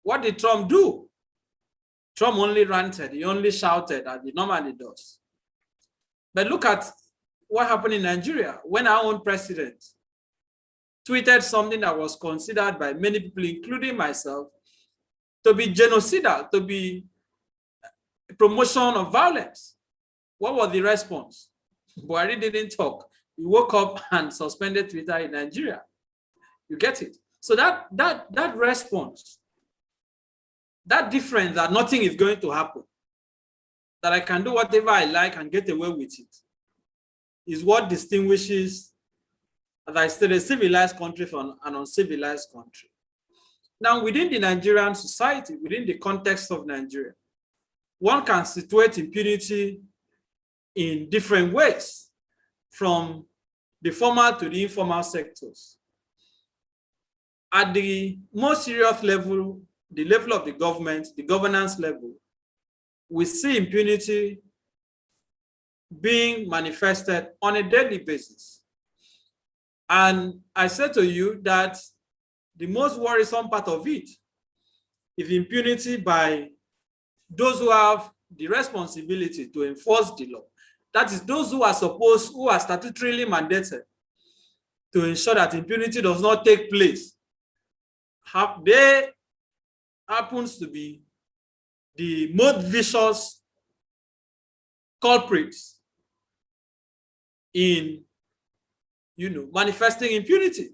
What did Trump do? Trump only ranted, he only shouted, as he normally does. But look at what happened in Nigeria when our own president tweeted something that was considered by many people, including myself, to be genocidal, to be a promotion of violence. What was the response? Buhari didn't talk. He woke up and suspended Twitter in Nigeria. You get it? So that response, that difference that nothing is going to happen, that I can do whatever I like and get away with it, is what distinguishes, as I said, a civilized country from an uncivilized country. Now, within the Nigerian society, within the context of Nigeria, one can situate impunity in different ways, from the formal to the informal sectors. At the most serious level, the level of the government, the governance level, we see impunity being manifested on a daily basis. And I said to you that the most worrisome part of it is impunity by those who have the responsibility to enforce the law. That is, those who are statutorily mandated to ensure that impunity does not take place. They happens to be the most vicious culprits in, manifesting impunity.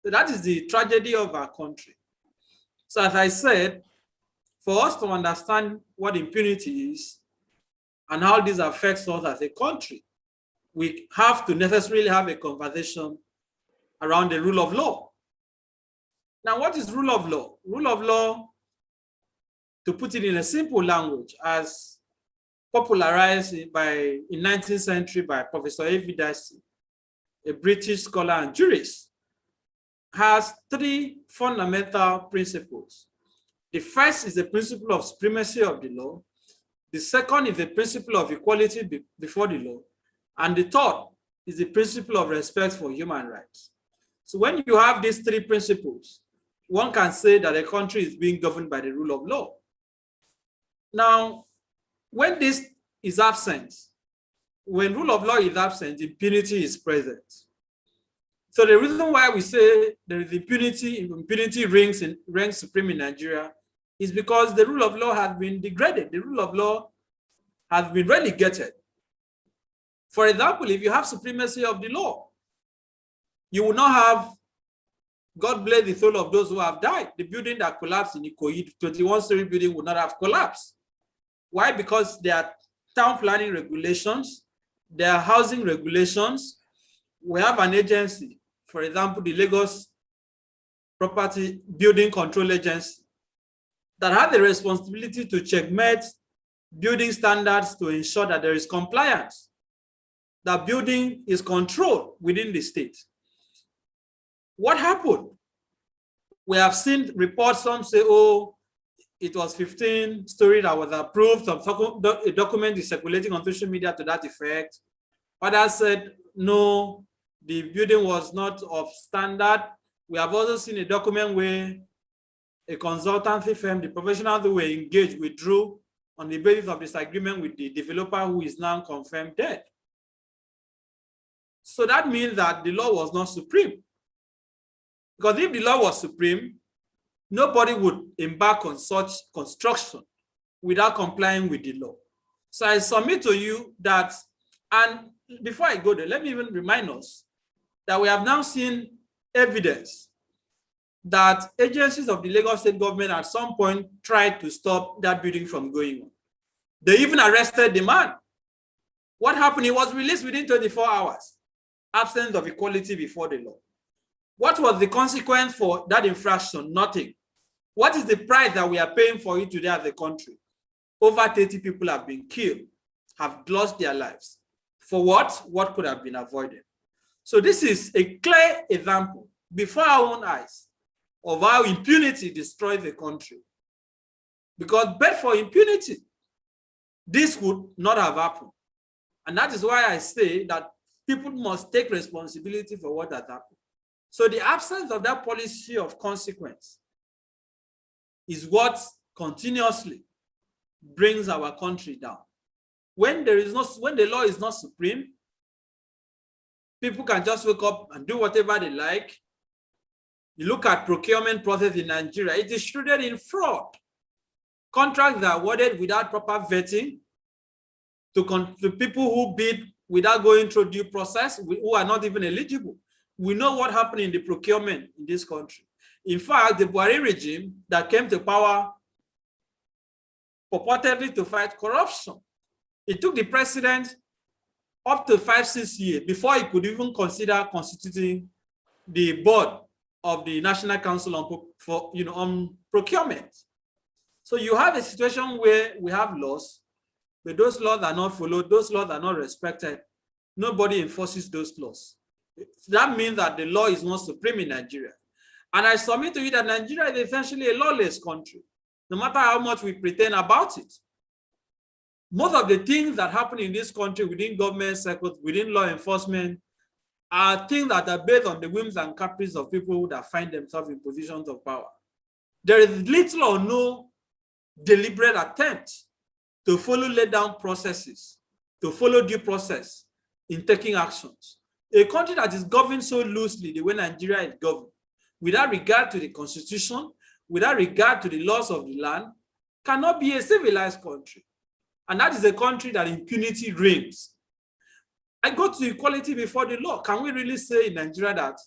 So that is the tragedy of our country. So as I said, for us to understand what impunity is and how this affects us as a country, we have to necessarily have a conversation around the rule of law. Now, what is rule of law? Rule of law, to put it in a simple language, as popularized in 19th century by Professor A.V. Dicey, a British scholar and jurist, has three fundamental principles. The first is the principle of supremacy of the law. The second is the principle of equality before the law. And the third is the principle of respect for human rights. So when you have these three principles, one can say that a country is being governed by the rule of law. Now, when this is absent, when rule of law is absent, impunity is present. So the reason why we say there is impunity reigns supreme in Nigeria is because the rule of law has been degraded. The rule of law has been relegated. For example, if you have supremacy of the law, you will not have, God bless the soul of those who have died. The building that collapsed in Ikoyi, 21-story building, would not have collapsed. Why? Because there are town planning regulations, there are housing regulations. We have an agency, for example, the Lagos Property Building Control Agency, that has the responsibility to checkmate building standards to ensure that there is compliance, that building is controlled within the state. What happened? We have seen reports, some say, oh, it was 15 story that was approved, a document is circulating on social media to that effect. Others said, no, the building was not of standard. We have also seen a document where a consultancy firm, the professionals who were engaged, withdrew on the basis of disagreement with the developer who is now confirmed dead. So that means that the law was not supreme. Because if the law was supreme, nobody would embark on such construction without complying with the law. So I submit to you that, and before I go there, let me even remind us that we have now seen evidence that agencies of the Lagos state government at some point tried to stop that building from going on. They even arrested the man. What happened? He was released within 24 hours. Absence of equality before the law. What was the consequence for that infraction? Nothing. What is the price that we are paying for it today as a country? Over 30 people have been killed, have lost their lives. For what? What could have been avoided? So this is a clear example before our own eyes of how impunity destroys the country. Because but for impunity, this would not have happened. And that is why I say that people must take responsibility for what has happened. So the absence of that policy of consequence is what continuously brings our country down. When the law is not supreme, people can just wake up and do whatever they like. You look at procurement process in Nigeria, it is shrouded in fraud. Contracts are awarded without proper vetting to people who bid without going through due process, who are not even eligible. We know what happened in the procurement in this country. In fact, the Buhari regime that came to power purportedly to fight corruption, it took the president up to 5-6 years before he could even consider constituting the board of the National Council on procurement. So you have a situation where we have laws, but those laws are not followed, those laws are not respected. Nobody enforces those laws. That means that the law is not supreme in Nigeria. And I submit to you that Nigeria is essentially a lawless country, no matter how much we pretend about it. Most of the things that happen in this country within government circles, within law enforcement, are things that are based on the whims and caprices of people that find themselves in positions of power. There is little or no deliberate attempt to follow laid down processes, to follow due process in taking actions. A country that is governed so loosely the way Nigeria is governed, without regard to the constitution, without regard to the laws of the land, cannot be a civilized country. And that is a country that impunity reigns. I go to equality before the law. Can we really say in Nigeria that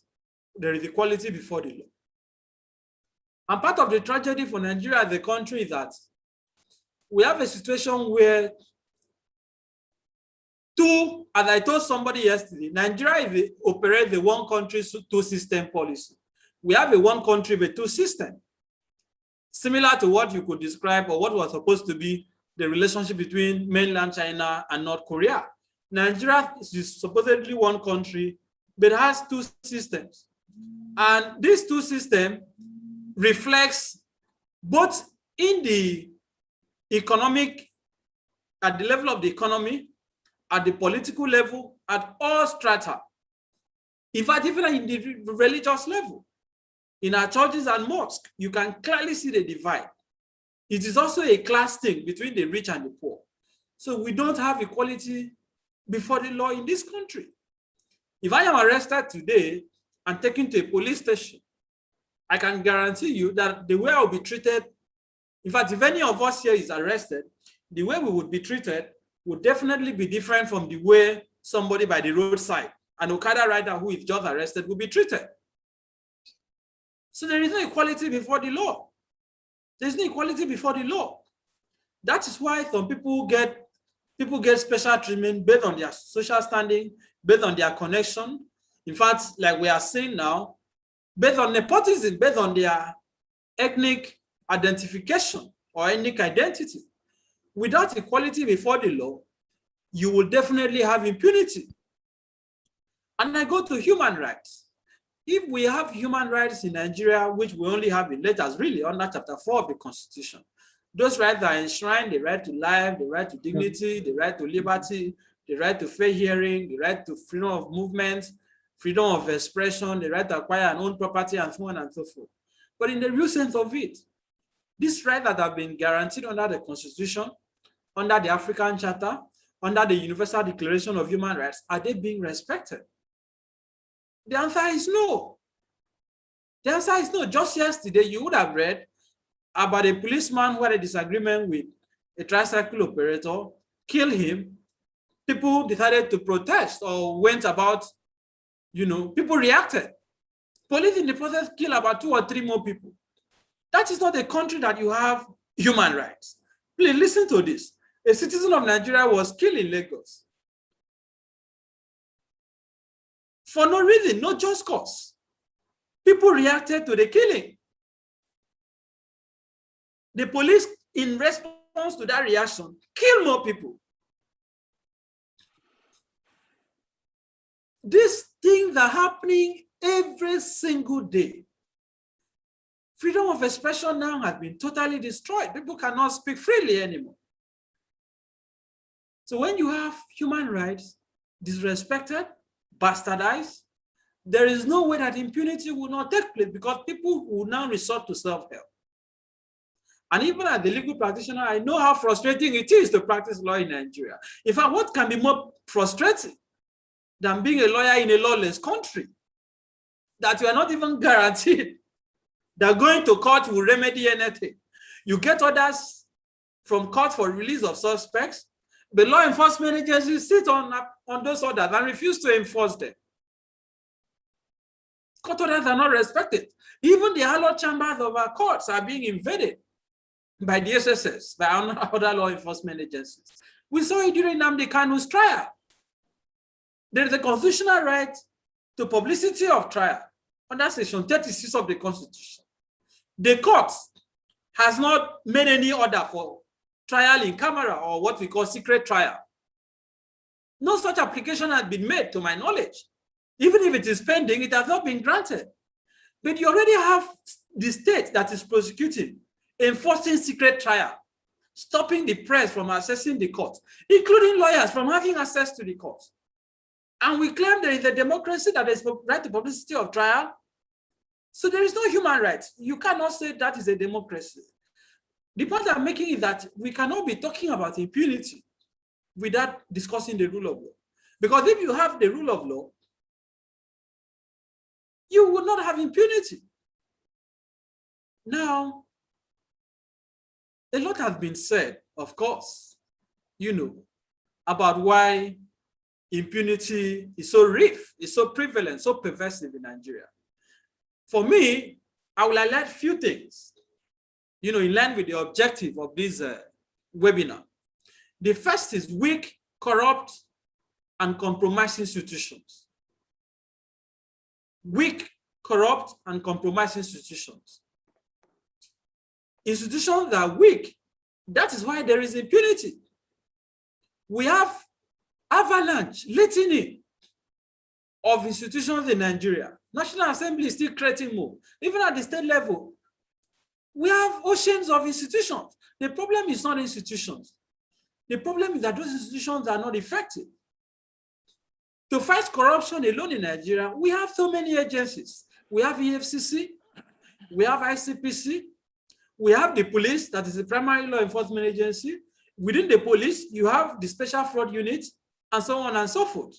there is equality before the law? And part of the tragedy for Nigeria as a country is that we have a situation where as I told somebody yesterday, Nigeria operates the one country, two system policy. We have a one country with two systems, similar to what you could describe or what was supposed to be the relationship between mainland China and North Korea. Nigeria is supposedly one country, but it has two systems. And these two systems reflects both in the economic, at the level of the economy, at the political level, at all strata. In fact, even in the religious level, in our churches and mosques, you can clearly see the divide. It is also a class thing between the rich and the poor. So we don't have equality before the law in this country. If I am arrested today and taken to a police station, I can guarantee you that the way I will be treated, in fact, if any of us here is arrested, the way we would be treated would definitely be different from the way somebody by the roadside, an Okada rider who is just arrested, will be treated. So there is no equality before the law. There's no equality before the law. That is why some people get special treatment based on their social standing, based on their connection. In fact, like we are saying now, based on nepotism, based on their ethnic identification or ethnic identity. Without equality before the law, you will definitely have impunity. And I go to human rights. If we have human rights in Nigeria, which we only have in letters, really, under Chapter 4 of the Constitution, those rights are enshrined: the right to life, the right to dignity, the right to liberty, the right to fair hearing, the right to freedom of movement, freedom of expression, the right to acquire and own property, and so on and so forth. But in the real sense of it, these rights that have been guaranteed under the Constitution, under the African Charter, under the Universal Declaration of Human Rights, are they being respected? The answer is no. The answer is no. Just yesterday, you would have read about a policeman who had a disagreement with a tricycle operator, killed him. People decided to protest or went about, people reacted. Police in the process killed about 2 or 3 more people. That is not a country that you have human rights. Please listen to this. A citizen of Nigeria was killed in Lagos for no reason, no just cause. People reacted to the killing. The police, in response to that reaction, killed more people. These things are happening every single day. Freedom of expression now has been totally destroyed. People cannot speak freely anymore. So when you have human rights disrespected, bastardized, there is no way that impunity will not take place, because people will now resort to self-help. And even as the legal practitioner, I know how frustrating it is to practice law in Nigeria. In fact, what can be more frustrating than being a lawyer in a lawless country? That you are not even guaranteed that going to court will remedy anything. You get orders from court for release of suspects. The law enforcement agencies sit on those orders and refuse to enforce them. Court orders are not respected. Even the hallowed chambers of our courts are being invaded by the SSS, by other law enforcement agencies. We saw it during Nnamdi Kanu's trial. There is a constitutional right to publicity of trial under Section 36 of the Constitution. The court has not made any order for trial in camera, or what we call secret trial. No such application has been made, to my knowledge. Even if it is pending, it has not been granted. But you already have the state that is prosecuting, enforcing secret trial, stopping the press from accessing the court, including lawyers from having access to the court. And we claim there is a democracy that is right to publicity of trial. So there is no human rights. You cannot say that is a democracy. The point I'm making is that we cannot be talking about impunity without discussing the rule of law. Because if you have the rule of law, you will not have impunity. Now, a lot has been said, of course, about why impunity is so rife, is so prevalent, so pervasive in Nigeria. For me, I will highlight a few things, in line with the objective of this webinar. The first is weak, corrupt, and compromised institutions. Weak, corrupt, and compromised institutions. Institutions that are weak. That is why there is impunity. We have avalanche, litany of institutions in Nigeria, National Assembly is still creating more. Even at the state level, we have oceans of institutions. The problem is not institutions. The problem is that those institutions are not effective. To fight corruption alone in Nigeria, we have so many agencies. We have EFCC, we have ICPC, we have the police, that is the primary law enforcement agency. Within the police, you have the special fraud unit, and so on and so forth.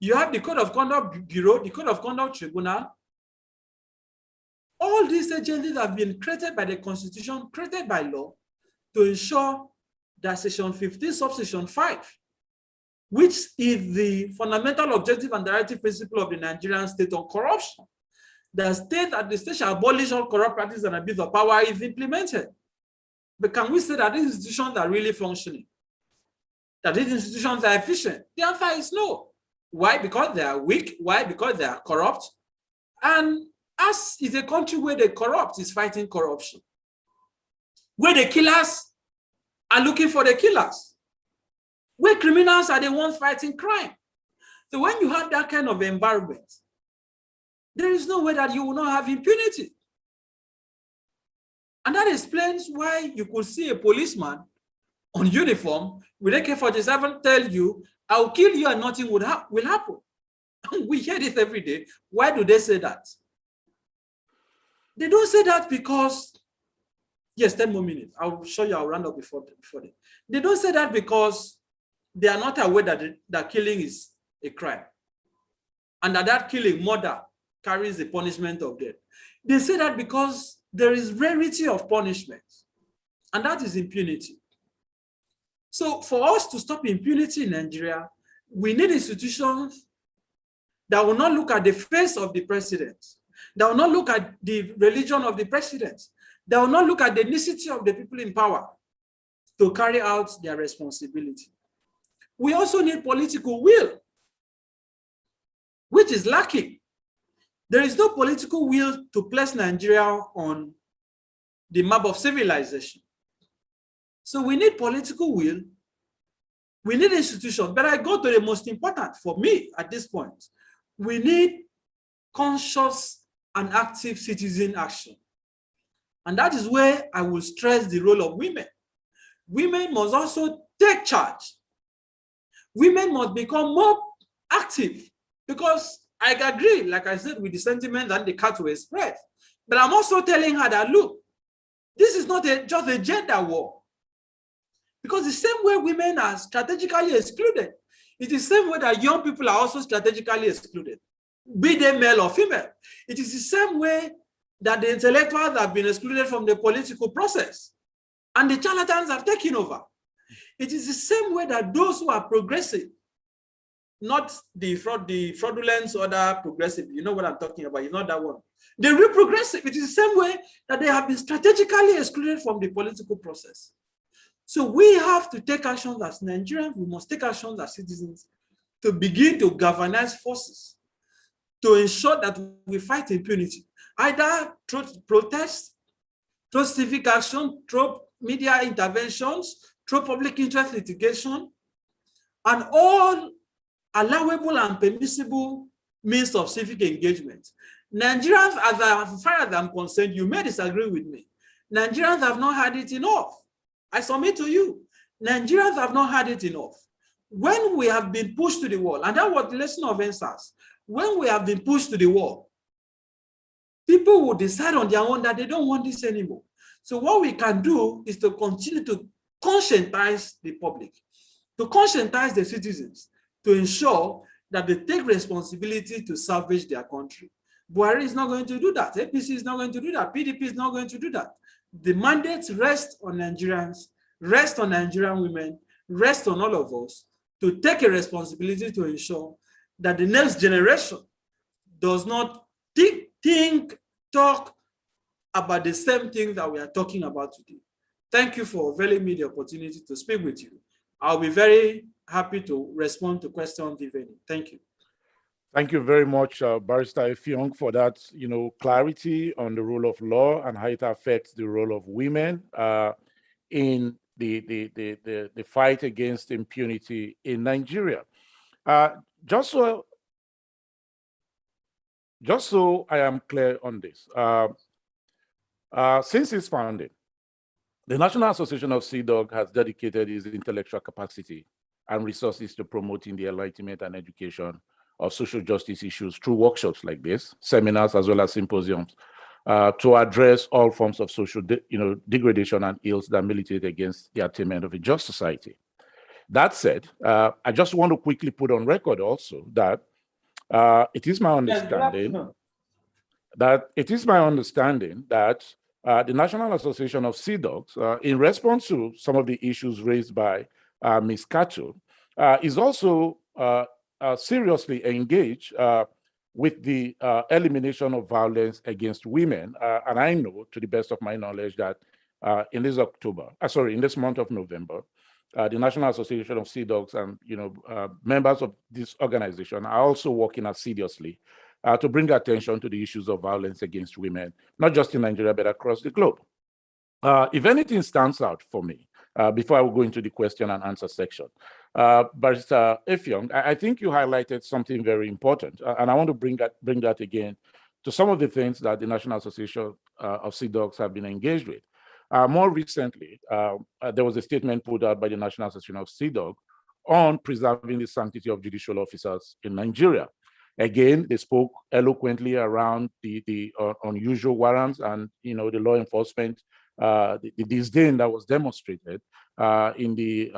You have the Code of Conduct Bureau, the Code of Conduct Tribunal. All these agencies have been created by the Constitution, created by law, to ensure that Section 15, Subsection 5, which is the fundamental objective and directive principle of the Nigerian state on corruption, the state that the state shall abolish all corrupt practices and abuse of power, is implemented. But can we say that these institutions are really functioning? That these institutions are efficient? The answer is no. Why? Because they are weak. Why? Because they are corrupt. And us is a country where the corrupt is fighting corruption, where the killers are looking for the killers, where criminals are the ones fighting crime. So when you have that kind of environment, there is no way that you will not have impunity. And that explains why you could see a policeman on uniform with AK-47 tell you, I'll kill you and nothing will happen. We hear this every day. Why do they say that? They don't say that because, yes, 10 more minutes. I'll show you, I'll round up before that. They don't say that because they are not aware that killing is a crime, and that killing, murder, carries the punishment of death. They say that because there is rarity of punishment, and that is impunity. So for us to stop impunity in Nigeria, we need institutions that will not look at the face of the president, that will not look at the religion of the president, that will not look at the ethnicity of the people in power to carry out their responsibility. We also need political will, which is lacking. There is no political will to place Nigeria on the map of civilization. So we need political will, we need institutions, but I go to the most important for me at this point. We need conscious and active citizen action. And that is where I will stress the role of women. Women must also take charge. Women must become more active, because I agree, like I said, with the sentiment and the cat were expressed. But I'm also telling her that, look, this is not just a gender war. Because the same way women are strategically excluded, it is the same way that young people are also strategically excluded, be they male or female. It is the same way that the intellectuals have been excluded from the political process, and the charlatans have taken over. It is the same way that those who are progressive, not the fraudulent or the progressive, you know what I'm talking about, it's not that one. The real progressive, it is the same way that they have been strategically excluded from the political process. So we have to take actions as Nigerians, we must take actions as citizens to begin to galvanize forces to ensure that we fight impunity, either through protest, through civic action, through media interventions, through public interest litigation, and all allowable and permissible means of civic engagement. Nigerians, as far as I'm concerned, you may disagree with me, Nigerians have not had it enough. I submit to you, Nigerians have not had it enough. When we have been pushed to the wall, and that was the lesson of NSAS, when we have been pushed to the wall, people will decide on their own that they don't want this anymore. So what we can do is to continue to conscientize the public, to conscientize the citizens, to ensure that they take responsibility to salvage their country. Buhari is not going to do that. APC is not going to do that. PDP is not going to do that. The mandates rest on Nigerians, rest on Nigerian women, rest on all of us to take a responsibility to ensure that the next generation does not talk about the same thing that we are talking about today. Thank you for availing me the opportunity to speak with you. I'll be very happy to respond to questions if any. Thank you. Thank you very much, Barrister Effiong, for that, clarity on the rule of law and how it affects the role of women in the fight against impunity in Nigeria. Just so just so I am clear on this, since its founding, the National Association of CDOG has dedicated its intellectual capacity and resources to promoting the enlightenment and education of social justice issues through workshops like this, seminars, as well as symposiums, to address all forms of social degradation and ills that militate against the attainment of a just society. That said, I just want to quickly put on record also that it is my understanding that the National Association of CDOGs, in response to some of the issues raised by Ms. Kato, is also seriously engaged with the elimination of violence against women. And I know, to the best of my knowledge, that in this month of November, the National Association of CDOGs and members of this organization are also working assiduously to bring attention to the issues of violence against women, not just in Nigeria, but across the globe. If anything stands out for me, before I will go into the question and answer section, Barrister Effiong, I think you highlighted something very important, and I want to bring that again to some of the things that the National Association of CDOGs have been engaged with. More recently, there was a statement put out by the National Association of CDOG on preserving the sanctity of judicial officers in Nigeria. Again, they spoke eloquently around the unusual warrants and the law enforcement, the disdain that was demonstrated in the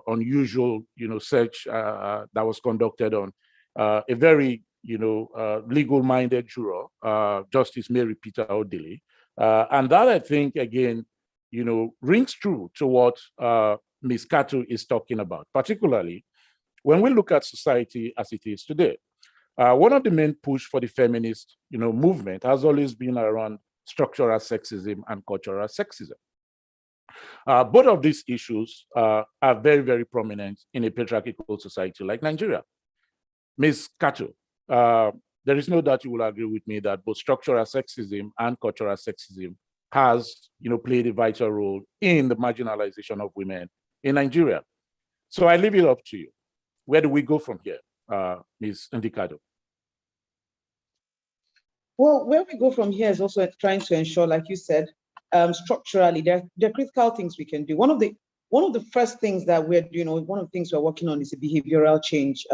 unusual search that was conducted on a very legal-minded juror, Justice Mary Peter Odili, and that I think again rings true to what Ms. Kato is talking about, particularly when we look at society as it is today. One of the main push for the feminist movement has always been around structural sexism and cultural sexism. Both of these issues are very, very prominent in a patriarchal society like Nigeria. Ms. Kato, there is no doubt you will agree with me that both structural sexism and cultural sexism has played a vital role in the marginalization of women in Nigeria. So I leave it up to you. Where do we go from here, Ms. Ndikado? Well, where we go from here is also trying to ensure, like you said, structurally, there are critical things we can do. One of the first things that we're doing, one of the things we're working on is a behavioral change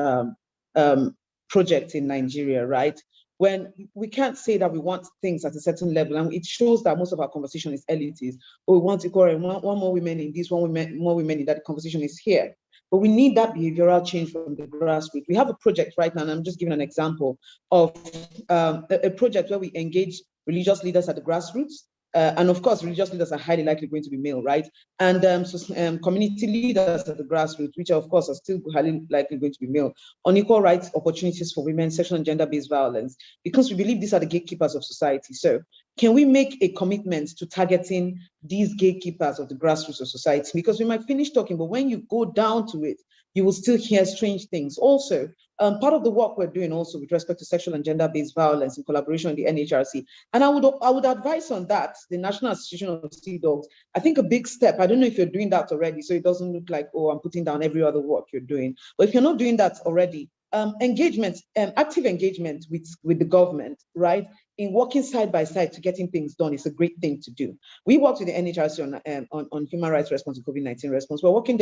project in Nigeria, right? When we can't say that we want things at a certain level, and it shows that most of our conversation is elitist. Oh, we want equal, we want more women in this, more women in that. The conversation is here. But we need that behavioral change from the grassroots. We have a project right now, and I'm just giving an example of a project where we engage religious leaders at the grassroots. And of course, religious leaders are highly likely going to be male, right? And community leaders at the grassroots, which of course are still highly likely going to be male, on equal rights opportunities for women, sexual and gender-based violence, because we believe these are the gatekeepers of society. So can we make a commitment to targeting these gatekeepers of the grassroots of society? Because we might finish talking, but when you go down to it, you will still hear strange things. Also, part of the work we're doing also with respect to sexual and gender-based violence in collaboration with the NHRC, and I would advise on that, the National Association of CDOGs, I think a big step, I don't know if you're doing that already, so it doesn't look like, oh, I'm putting down every other work you're doing, but if you're not doing that already, engagement, active engagement with the government, right? In working side by side to getting things done is a great thing to do. We worked with the NHRC on human rights response to COVID-19 response. We're working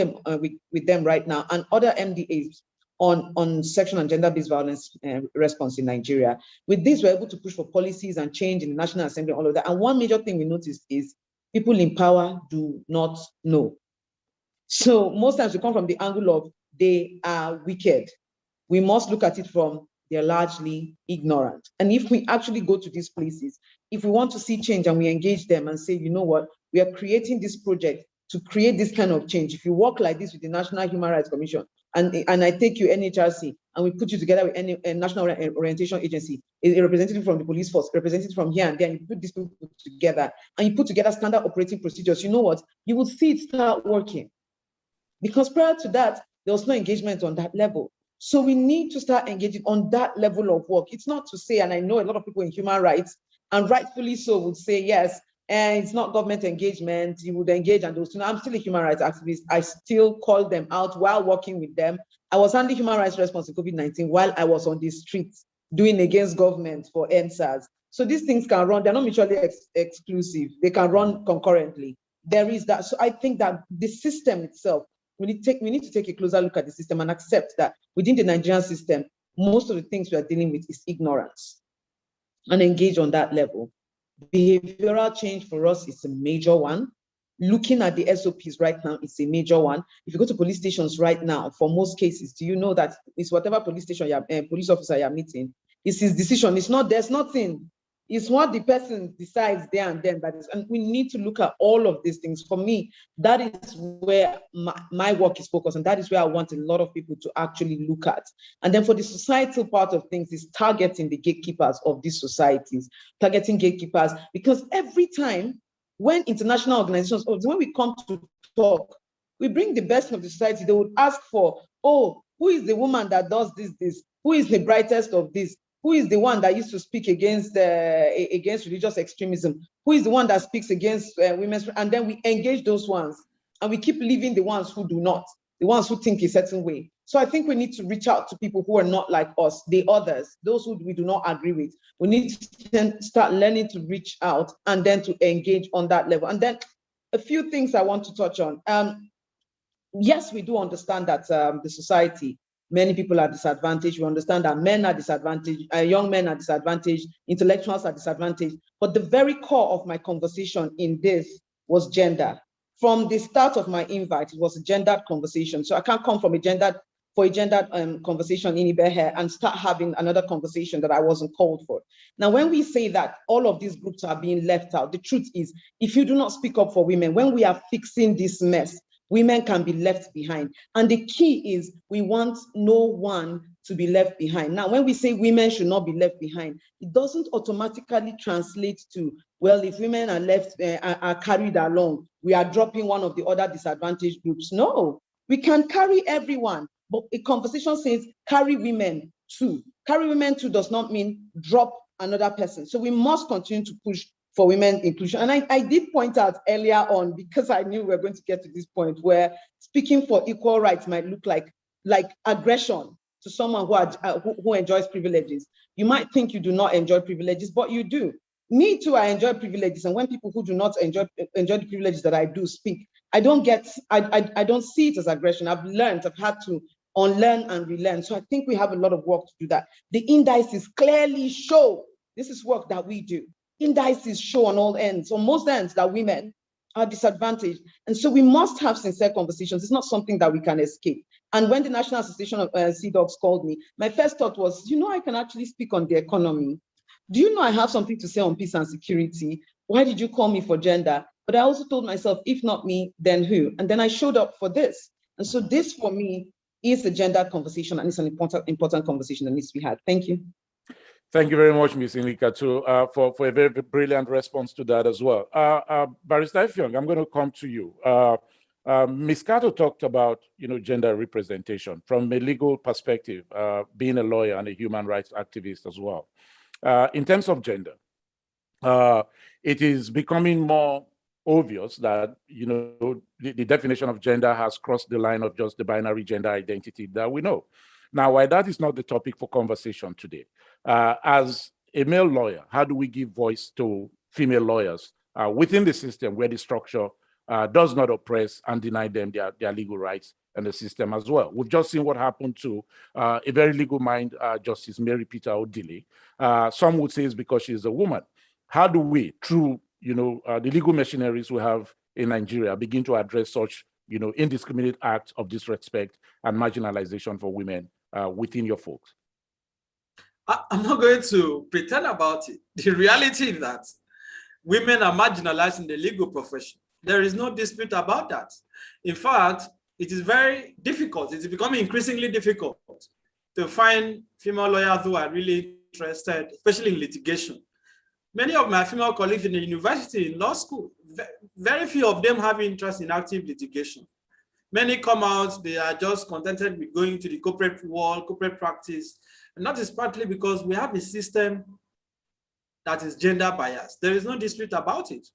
with them right now and other MDAs on sexual and gender-based violence response in Nigeria. With this, we're able to push for policies and change in the National Assembly, all of that. And one major thing we noticed is people in power do not know. So most times we come from the angle of they are wicked. We must look at it from they're largely ignorant. And if we actually go to these places, if we want to see change and we engage them and say, you know what, we are creating this project to create this kind of change. If you work like this with the National Human Rights Commission, and I take you NHRC, and we put you together with any National Orientation Agency, a representative from the police force, representative from here and there, and you put these people together, and you put together standard operating procedures, you know what, you will see it start working. Because prior to that, there was no engagement on that level. So we need to start engaging on that level of work. It's not to say, and I know a lot of people in human rights, and rightfully so, would say, yes, and it's not government engagement, you would engage and those. I'm still a human rights activist. I still call them out while working with them. I was handling human rights response to COVID-19 while I was on the streets doing against government for NSAS. So these things can run, they're not mutually exclusive. They can run concurrently. There is that. So I think that the system itself, we need to take a closer look at the system and accept that within the Nigerian system, most of the things we are dealing with is ignorance, and engage on that level. Behavioral change for us is a major one. Looking at the SOPs right now is a major one. If you go to police stations right now, for most cases, do you know that it's whatever police station police officer you're meeting, it's his decision. It's not, there's nothing. It's what the person decides there and then. That is, and we need to look at all of these things. For me, that is where my work is focused, and that is where I want a lot of people to actually look at. And then for the societal part of things is targeting the gatekeepers of these societies, targeting gatekeepers, because every time when international organizations, or when we come to talk, we bring the best of the society, they would ask for, oh, who is the woman that does this? Who is the brightest of this? Who is the one that used to speak against religious extremism? Who is the one that speaks against women's? And then we engage those ones, and we keep leaving the ones who do not, the ones who think a certain way. So I think we need to reach out to people who are not like us, the others, those who we do not agree with. We need to start learning to reach out and then to engage on that level. And then a few things I want to touch on. Yes, we do understand that the society, many people are disadvantaged. We understand that men are disadvantaged, young men are disadvantaged, intellectuals are disadvantaged. But the very core of my conversation in this was gender. From the start of my invite, it was a gendered conversation. So I can't come from a gendered conversation in Ibehe and start having another conversation that I wasn't called for. Now, when we say that all of these groups are being left out, the truth is, if you do not speak up for women, when we are fixing this mess, women can be left behind. And the key is we want no one to be left behind. Now, when we say women should not be left behind, it doesn't automatically translate to, well, if women are left, are carried along, we are dropping one of the other disadvantaged groups. No, we can carry everyone, but a conversation says carry women too. Carry women too does not mean drop another person. So we must continue to push for women inclusion. And I did point out earlier on, because I knew we were going to get to this point where speaking for equal rights might look like aggression to someone who enjoys privileges. You might think you do not enjoy privileges, but you do. Me too, I enjoy privileges. And when people who do not enjoy the privileges that I do speak, I don't see it as aggression. I've had to unlearn and relearn. So I think we have a lot of work to do that. The indices clearly show this is work that we do. Indices show on all ends, on most ends, that women are disadvantaged. And so we must have sincere conversations. It's not something that we can escape. And when the National Association of CDOGs called me, my first thought was, I can actually speak on the economy. Do you know I have something to say on peace and security? Why did you call me for gender? But I also told myself, if not me, then who? And then I showed up for this. And so this, for me, is a gender conversation, and it's an important conversation that needs to be had. Thank you. Thank you very much, Ms. Inlika, too, for a very brilliant response to that as well. Barrister Ifyong, I'm going to come to you. Ms. Kato talked about, gender representation from a legal perspective, being a lawyer and a human rights activist as well. In terms of gender, it is becoming more obvious that, the definition of gender has crossed the line of just the binary gender identity that we know. Now, while that is not the topic for conversation today, as a male lawyer, how do we give voice to female lawyers within the system where the structure does not oppress and deny them their legal rights and the system as well? We've just seen what happened to a very legal mind, Justice Mary Peter Odili. Some would say it's because she's a woman. How do we, through the legal machineries we have in Nigeria, begin to address such indiscriminate acts of disrespect and marginalization for women within your folks? I'm not going to pretend about it. The reality is that women are marginalized in the legal profession. There is no dispute about that. In fact, it is very difficult. It's becoming increasingly difficult to find female lawyers who are really interested, especially in litigation. Many of my female colleagues in the university, in law school, very few of them have interest in active litigation. Many come out, they are just contented with going to the corporate world, corporate practice. And that is partly because we have a system that is gender biased. There is no dispute about it.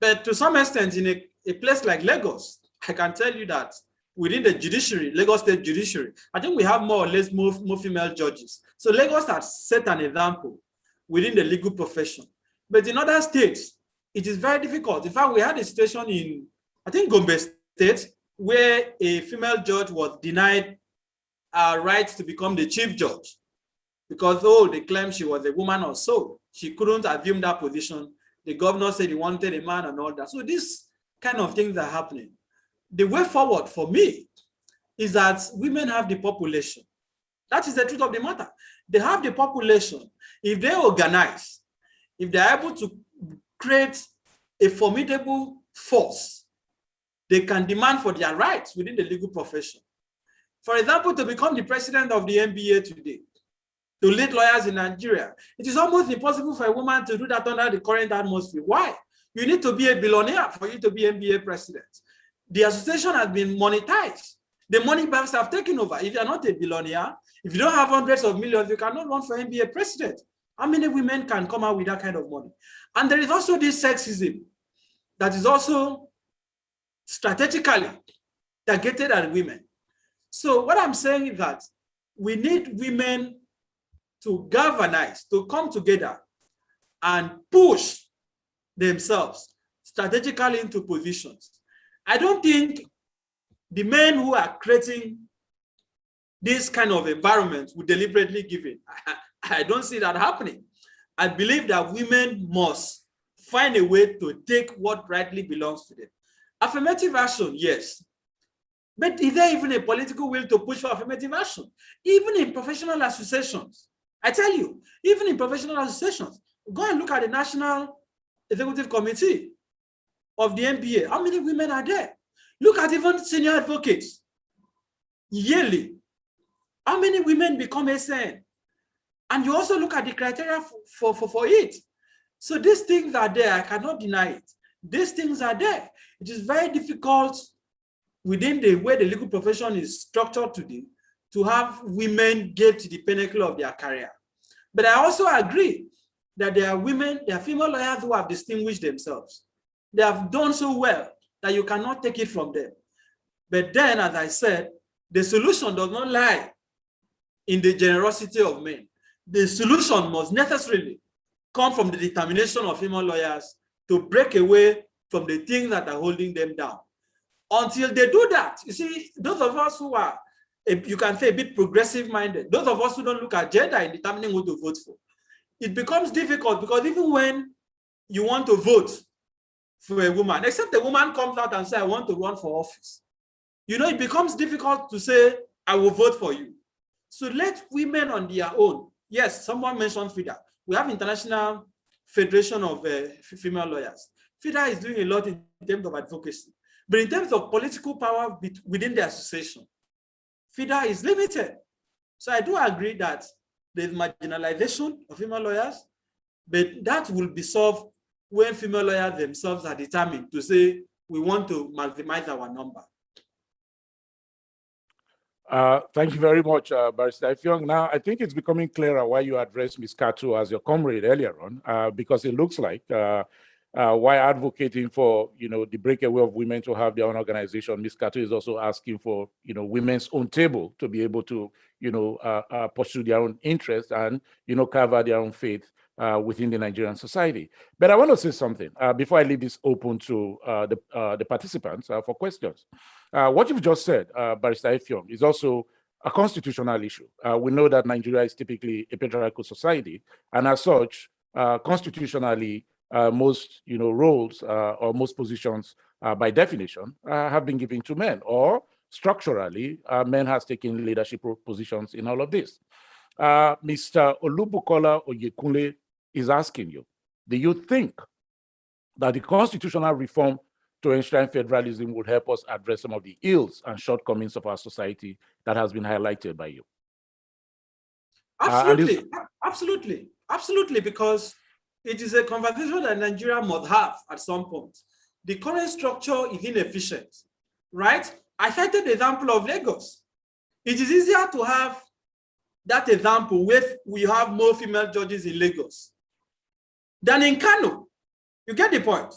But to some extent, in a place like Lagos, I can tell you that within the judiciary, Lagos State judiciary, I think we have more or less more female judges. So Lagos has set an example within the legal profession. But in other states, it is very difficult. In fact, we had a situation in, I think, Gombe State, where a female judge was denied her right to become the chief judge because, they claimed she was a woman or so. She couldn't assume that position. The governor said he wanted a man and all that. So these kind of things are happening. The way forward for me is that women have the population. That is the truth of the matter. They have the population. If they organize, if they're able to create a formidable force, they can demand for their rights within the legal profession. For example, to become the president of the NBA today, to lead lawyers in Nigeria, it is almost impossible for a woman to do that under the current atmosphere. Why? You need to be a billionaire for you to be NBA president. The association has been monetized. The money banks have taken over. If you're not a billionaire, if you don't have hundreds of millions, you cannot run for NBA president. How many women can come out with that kind of money? And there is also this sexism that is also strategically targeted at women. So what I'm saying is that we need women to galvanize, to come together and push themselves strategically into positions. I don't think the men who are creating this kind of environment would deliberately give it. I don't see that happening. I believe that women must find a way to take what rightly belongs to them. Affirmative action, yes. But is there even a political will to push for affirmative action? Even in professional associations, I tell you, even in professional associations, go and look at the National Executive Committee of the NBA. How many women are there? Look at even senior advocates. Yearly, how many women become SN? And you also look at the criteria for it. So these things are there. I cannot deny it. These things are there. It is very difficult within the way the legal profession is structured today to have women get to the pinnacle of their career. But I also agree that there are women, there are female lawyers who have distinguished themselves. They have done so well that you cannot take it from them. But then, as I said, the solution does not lie in the generosity of men. The solution must necessarily come from the determination of female lawyers to break away from the things that are holding them down. Until they do that, you see, those of us who are, you can say, a bit progressive-minded, those of us who don't look at gender in determining who to vote for, it becomes difficult because even when you want to vote for a woman, except a woman comes out and says, I want to run for office, it becomes difficult to say, I will vote for you. So let women on their own. Yes, someone mentioned FIDA. We have International Federation of Female Lawyers. FIDA is doing a lot in terms of advocacy. But in terms of political power within the association, FIDA is limited. So I do agree that there's marginalization of female lawyers, but that will be solved when female lawyers themselves are determined to say, we want to maximize our number. Thank you very much, Barrister Ifeong. Now, I think it's becoming clearer why you addressed Ms. Kato as your comrade earlier on, because it looks like while advocating for, the breakaway of women to have their own organization, Ms. Kato is also asking for, women's own table to be able to, pursue their own interests and, carve out their own faith within the Nigerian society. But I want to say something before I leave this open to the participants for questions. What you've just said, Barrister Ifeong, is also a constitutional issue. We know that Nigeria is typically a patriarchal society, and as such, constitutionally, most roles or most positions, by definition, have been given to men, or structurally, men has taken leadership positions in all of this. Mr. Olubukola Oyekunle is asking you, do you think that the constitutional reform to enshrine federalism would help us address some of the ills and shortcomings of our society that has been highlighted by you? Absolutely, because it is a conversation that Nigeria must have at some point. The current structure is inefficient, right? I cited the example of Lagos. It is easier to have that example where we have more female judges in Lagos than in Kano. You get the point?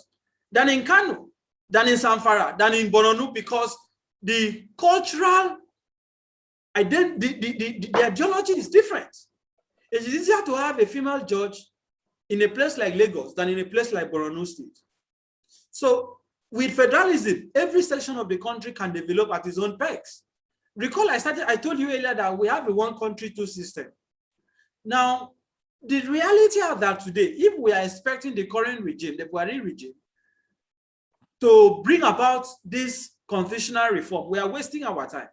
Than in Kano, than in Zamfara, than in Borno, because the cultural identity, the ideology is different. It is easier to have a female judge in a place like Lagos than in a place like Borno State. So with federalism, every section of the country can develop at its own pace. Recall I told you earlier that we have a one country, two system. Now, the reality of that today, if we are expecting the current regime, the Buhari regime, to bring about this constitutional reform, we are wasting our time.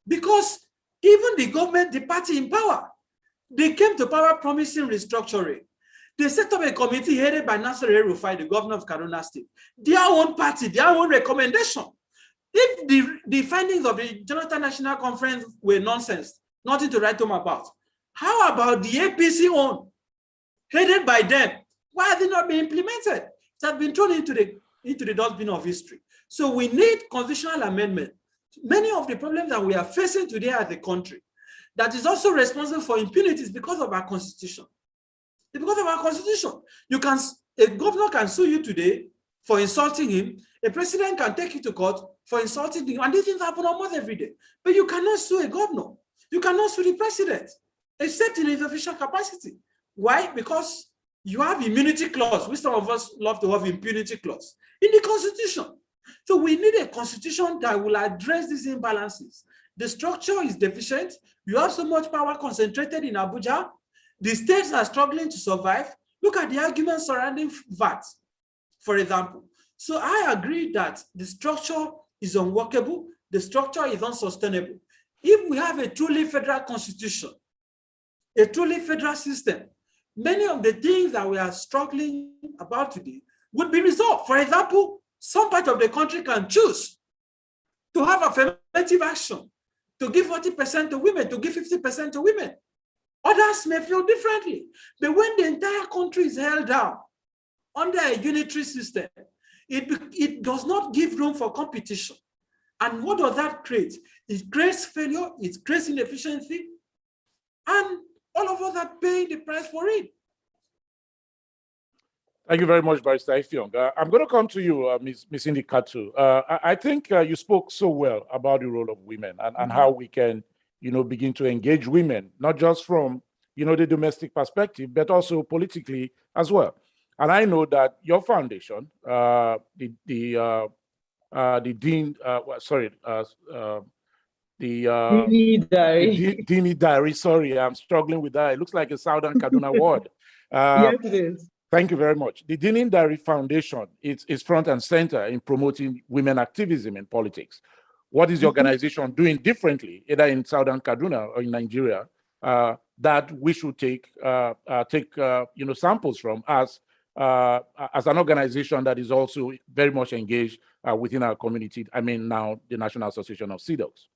Because even the government, the party in power, they came to power promising restructuring. They set up a committee headed by Nasser El-Rufai, the governor of Kaduna State. Their own party, their own recommendation. If the findings of the Jonathan National Conference were nonsense, nothing to write home about, how about the APC own, headed by them? Why are they not being implemented? It has been thrown into the dustbin of history. So we need constitutional amendment. Many of the problems that we are facing today as a country, that is also responsible for impunity, is because of our constitution. It's because of our constitution. A governor can sue you today for insulting him. A president can take you to court for insulting him. And these things happen almost every day. But you cannot sue a governor. You cannot sue the president, except in his official capacity. Why? Because you have immunity clause, which some of us love to have impunity clause in the constitution. So we need a constitution that will address these imbalances. The structure is deficient. You have so much power concentrated in Abuja. The states are struggling to survive. Look at the arguments surrounding VAT, for example. So I agree that the structure is unworkable. The structure is unsustainable. If we have a truly federal constitution, a truly federal system, many of the things that we are struggling about today would be resolved. For example, some part of the country can choose to have affirmative action, to give 40% to women, to give 50% to women. Others may feel differently. But when the entire country is held down under a unitary system, it does not give room for competition. And what does that create? It creates failure, it creates inefficiency, and all of us are paying the price for it. Thank you very much, Barrister Ifeong. I'm going to come to you, Ms. Indikatu. I think you spoke so well about the role of women and how we can, begin to engage women, not just from, the domestic perspective, but also politically as well. And I know that your foundation, the Dini Diary. Sorry, I'm struggling with that. It looks like a Southern Kaduna word. Yes, it is. Thank you very much. The Dini Diary Foundation is front and center in promoting women activism in politics. What is the organization doing differently, either in Southern Kaduna or in Nigeria, that we should take samples from as an organization that is also very much engaged within our community? I mean, now the National Association of CDOCs.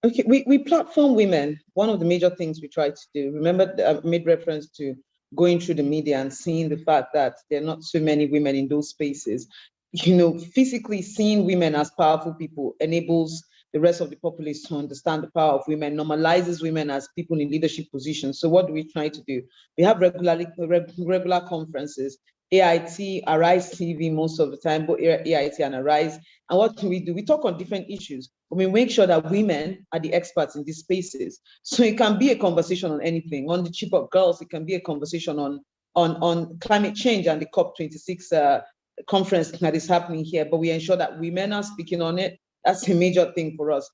Okay, we platform women. One of the major things we try to do, remember I made reference to going through the media and seeing the fact that there are not so many women in those spaces. Physically seeing women as powerful people enables the rest of the populace to understand the power of women, normalizes women as people in leadership positions. So what do we try to do? We have regular conferences, AIT, Arise TV most of the time, both AIT and Arise. And what do? We talk on different issues, but we make sure that women are the experts in these spaces. So it can be a conversation on anything. On the Chibok girls, it can be a conversation on climate change and the COP26 conference that is happening here, but we ensure that women are speaking on it. That's a major thing for us.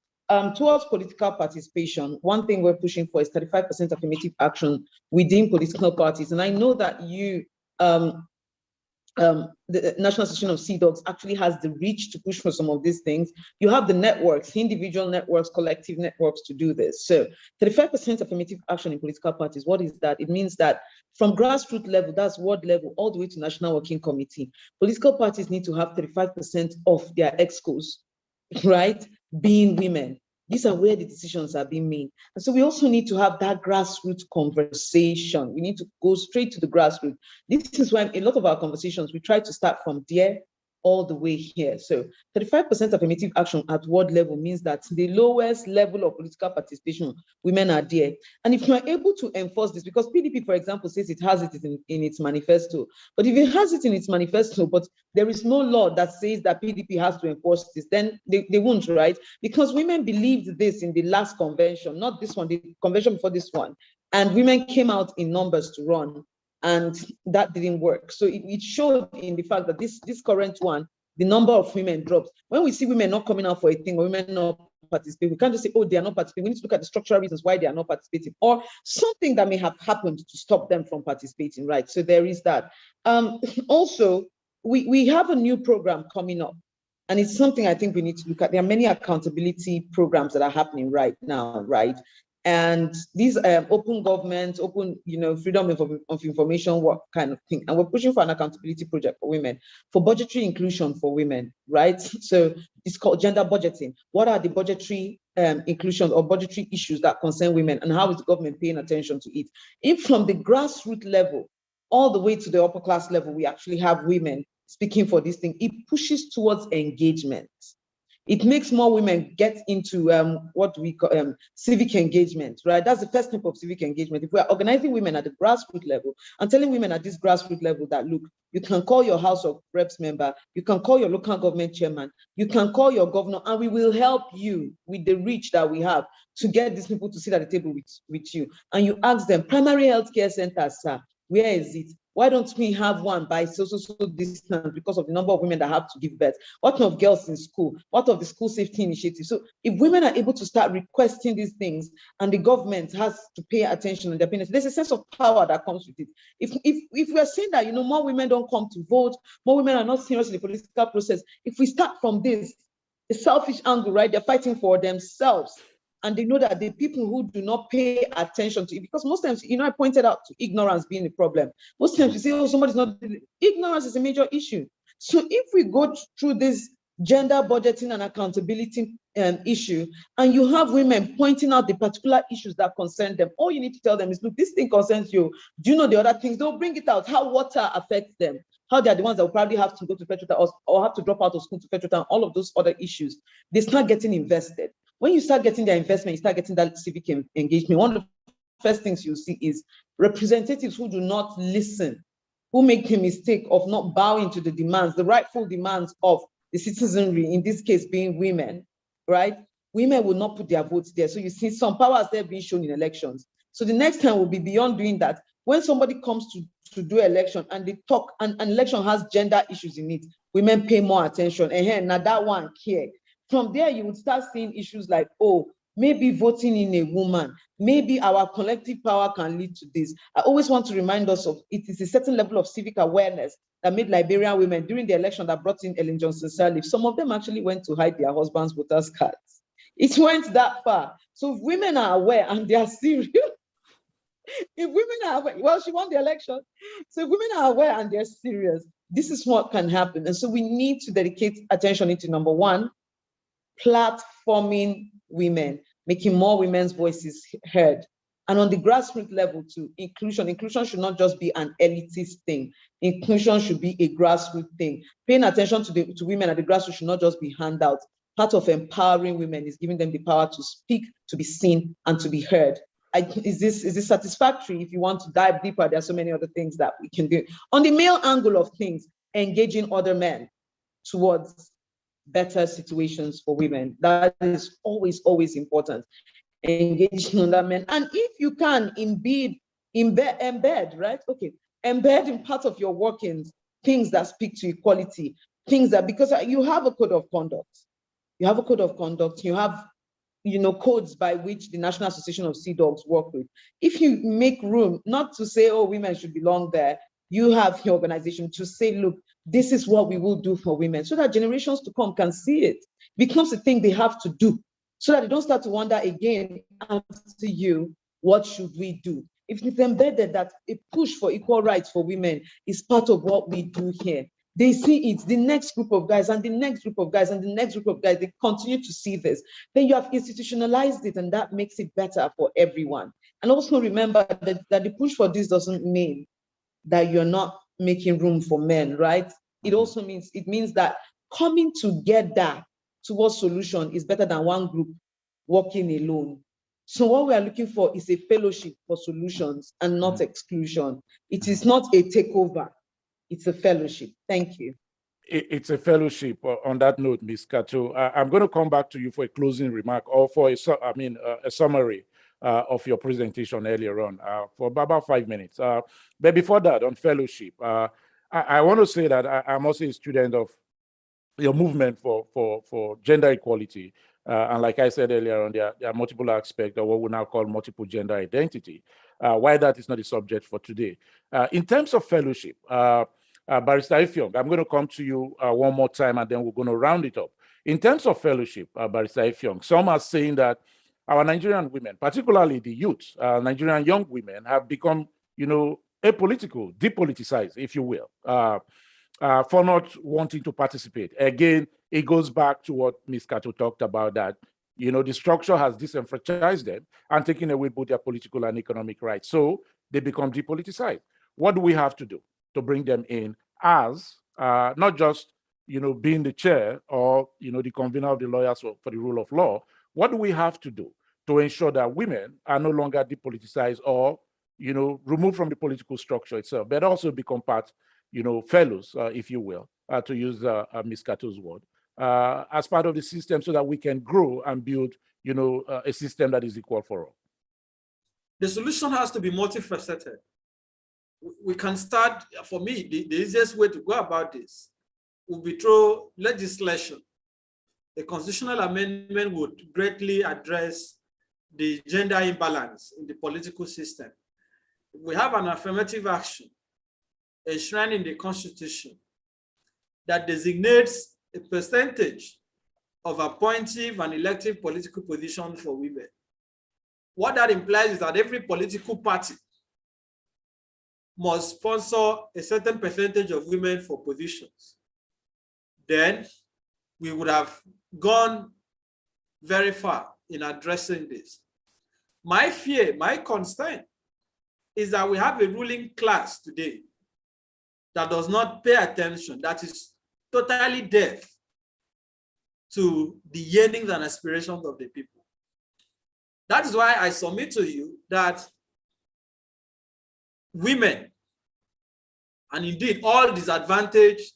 Towards political participation, one thing we're pushing for is 35% affirmative action within political parties. And I know that the National Association of CDOCs actually has the reach to push for some of these things. You have the networks, individual networks, collective networks to do this. So 35% affirmative action in political parties, what is that? It means that from grassroots level, that's ward level, all the way to National Working Committee, political parties need to have 35% of their excos, right, being women. These are where the decisions are being made. And so we also need to have that grassroots conversation. We need to go straight to the grassroots. This is why a lot of our conversations, we try to start from there all the way here. So 35% affirmative action at world level means that the lowest level of political participation, women are there. And if you are able to enforce this, because PDP, for example, says it has it in its manifesto, but if it has it in its manifesto, but there is no law that says that PDP has to enforce this, then they won't, right? Because women believed this in the last convention, not this one, the convention before this one. And women came out in numbers to run, and that didn't work. So it showed in the fact that this current one, the number of women drops. When we see women not coming out for a thing, or women not participating, we can't just say, oh, they are not participating. We need to look at the structural reasons why they are not participating, or something that may have happened to stop them from participating, right? So there is that. Also, we have a new program coming up, and it's something I think we need to look at. There are many accountability programs that are happening right now, right? And these open government, open, freedom of information work kind of thing. And we're pushing for an accountability project for women, for budgetary inclusion for women, right? So it's called gender budgeting. What are the budgetary inclusion or budgetary issues that concern women, and how is the government paying attention to it? If from the grassroots level all the way to the upper class level, we actually have women speaking for this thing, it pushes towards engagement. It makes more women get into what we call civic engagement, right? That's the first step of civic engagement. If we're organizing women at the grassroots level and telling women at this grassroots level that, look, you can call your House of Reps member, you can call your local government chairman, you can call your governor, and we will help you with the reach that we have to get these people to sit at the table with you. And you ask them, primary health care centers, sir, where is it? Why don't we have one by so distance because of the number of women that have to give birth? What of girls in school? What of the school safety initiative? So if women are able to start requesting these things, and the government has to pay attention and there's a sense of power that comes with it. If we're saying that, more women don't come to vote, more women are not serious in the political process, if we start from this, a selfish angle, right? They're fighting for themselves. And they know that the people who do not pay attention to it, because most times, I pointed out to ignorance being the problem. Most times you say, oh, somebody's not, ignorance is a major issue. So if we go through this gender budgeting and accountability issue, and you have women pointing out the particular issues that concern them, all you need to tell them is, look, this thing concerns you. Do you know the other things? They'll bring it out, how water affects them, how they're the ones that will probably have to go to Petrota or have to drop out of school to Petrota, and all of those other issues. They start getting invested. When you start getting their investment, you start getting that civic engagement. One of the first things you'll see is representatives who do not listen, who make the mistake of not bowing to the demands, the rightful demands of the citizenry, in this case being women, right? Women will not put their votes there. So you see some powers there being shown in elections. So the next time will be beyond doing that. When somebody comes to do election and they talk, and an election has gender issues in it, women pay more attention. And now that one care. From there, you would start seeing issues like, oh, maybe voting in a woman, maybe our collective power can lead to this. I always want to remind us of, it is a certain level of civic awareness that made Liberian women during the election that brought in Ellen Johnson Sirleaf. Some of them actually went to hide their husbands' voters' cards. It went that far. So if women are aware and they are serious, if women are aware, well, she won the election. So if women are aware and they're serious, this is what can happen. And so we need to dedicate attention into, number one, platforming women, making more women's voices heard. And on the grassroots level too, inclusion should not just be an elitist thing. Inclusion should be a grassroots thing. Paying attention to women at the grassroots should not just be handouts. Part of empowering women is giving them the power to speak, to be seen, and to be heard. Is this satisfactory? If you want to dive deeper, there are so many other things that we can do. On the male angle of things, engaging other men towards better situations for women. That is always, always important. Engaging other men. And if you can embed, right? Okay, embed in part of your workings things that speak to equality, things that, because you have a code of conduct. You have a code of conduct, you have codes by which the National Association of Sea Dogs work with. If you make room, not to say, oh, women should belong there, you have your organization to say, look, this is what we will do for women, so that generations to come can see it. Becomes a thing they have to do, so that they don't start to wonder again after you, what should we do? If it's embedded that a push for equal rights for women is part of what we do here, they see it, the next group of guys and the next group of guys and the next group of guys, they continue to see this. Then you have institutionalized it, and that makes it better for everyone. And also remember that the push for this doesn't mean that you're not making room for men, right? it also means that coming together towards solution is better than one group working alone. So what we are looking for is a fellowship for solutions and not exclusion. It is not a takeover, it's a fellowship. Thank you. It's a fellowship. On that note, Ms. Kato, I'm going to come back to you for a closing remark or for a summary of your presentation earlier on for about 5 minutes. But before that, on fellowship, I want to say that I'm also a student of your movement for gender equality. And like I said earlier on, there are multiple aspects of what we now call multiple gender identity. Why that is not a subject for today. In terms of fellowship, Barrister Ifyong, I'm going to come to you one more time, and then we're going to round it up. In terms of fellowship, Barrister Ifyong, some are saying that our Nigerian women, particularly the youth, Nigerian young women, have become, apolitical, depoliticized, if you will, for not wanting to participate. Again, it goes back to what Ms. Kato talked about, that the structure has disenfranchised them and taken away both their political and economic rights. So they become depoliticized. What do we have to do to bring them in as not just being the chair or the convener of the lawyers for the rule of law? What do we have to do to ensure that women are no longer depoliticized or removed from the political structure itself, but also become part, fellows, if you will, to use Ms. Kato's word, as part of the system, so that we can grow and build a system that is equal for all? The solution has to be multifaceted. We can start, for me, the easiest way to go about this would be through legislation. A constitutional amendment would greatly address the gender imbalance in the political system. If we have an affirmative action enshrined in the Constitution that designates a percentage of appointive and elective political positions for women, what that implies is that every political party must sponsor a certain percentage of women for positions. Then we would have gone very far in addressing this. My fear, my concern is that we have a ruling class today that does not pay attention, that is totally deaf to the yearnings and aspirations of the people. That is why I submit to you that women, and indeed all disadvantaged,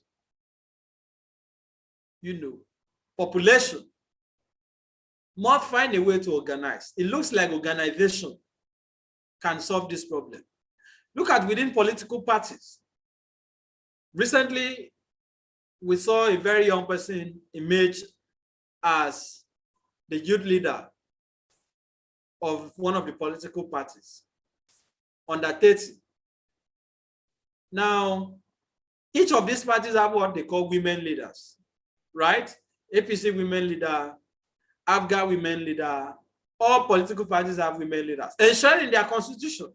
population, must find a way to organize. It looks like organization can solve this problem. Look at within political parties. Recently, we saw a very young person emerge as the youth leader of one of the political parties, under 30. Now, each of these parties have what they call women leaders, right? APC women leader, AFGA women leader, all political parties have women leaders, enshrined in their constitution.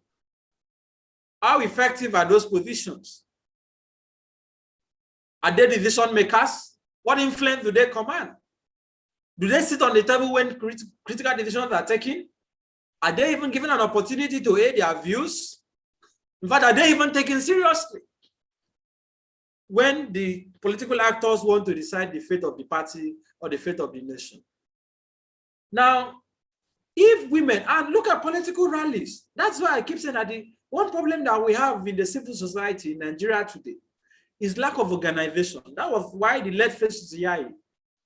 How effective are those positions? Are they decision makers? What influence do they command? Do they sit on the table when critical decisions are taken? Are they even given an opportunity to air their views? In fact, are they even taken seriously when the political actors want to decide the fate of the party or the fate of the nation? Now, if women, and look at political rallies, that's why I keep saying that the one problem that we have in the civil society in Nigeria today is lack of organization. That was why the late Festus Yayi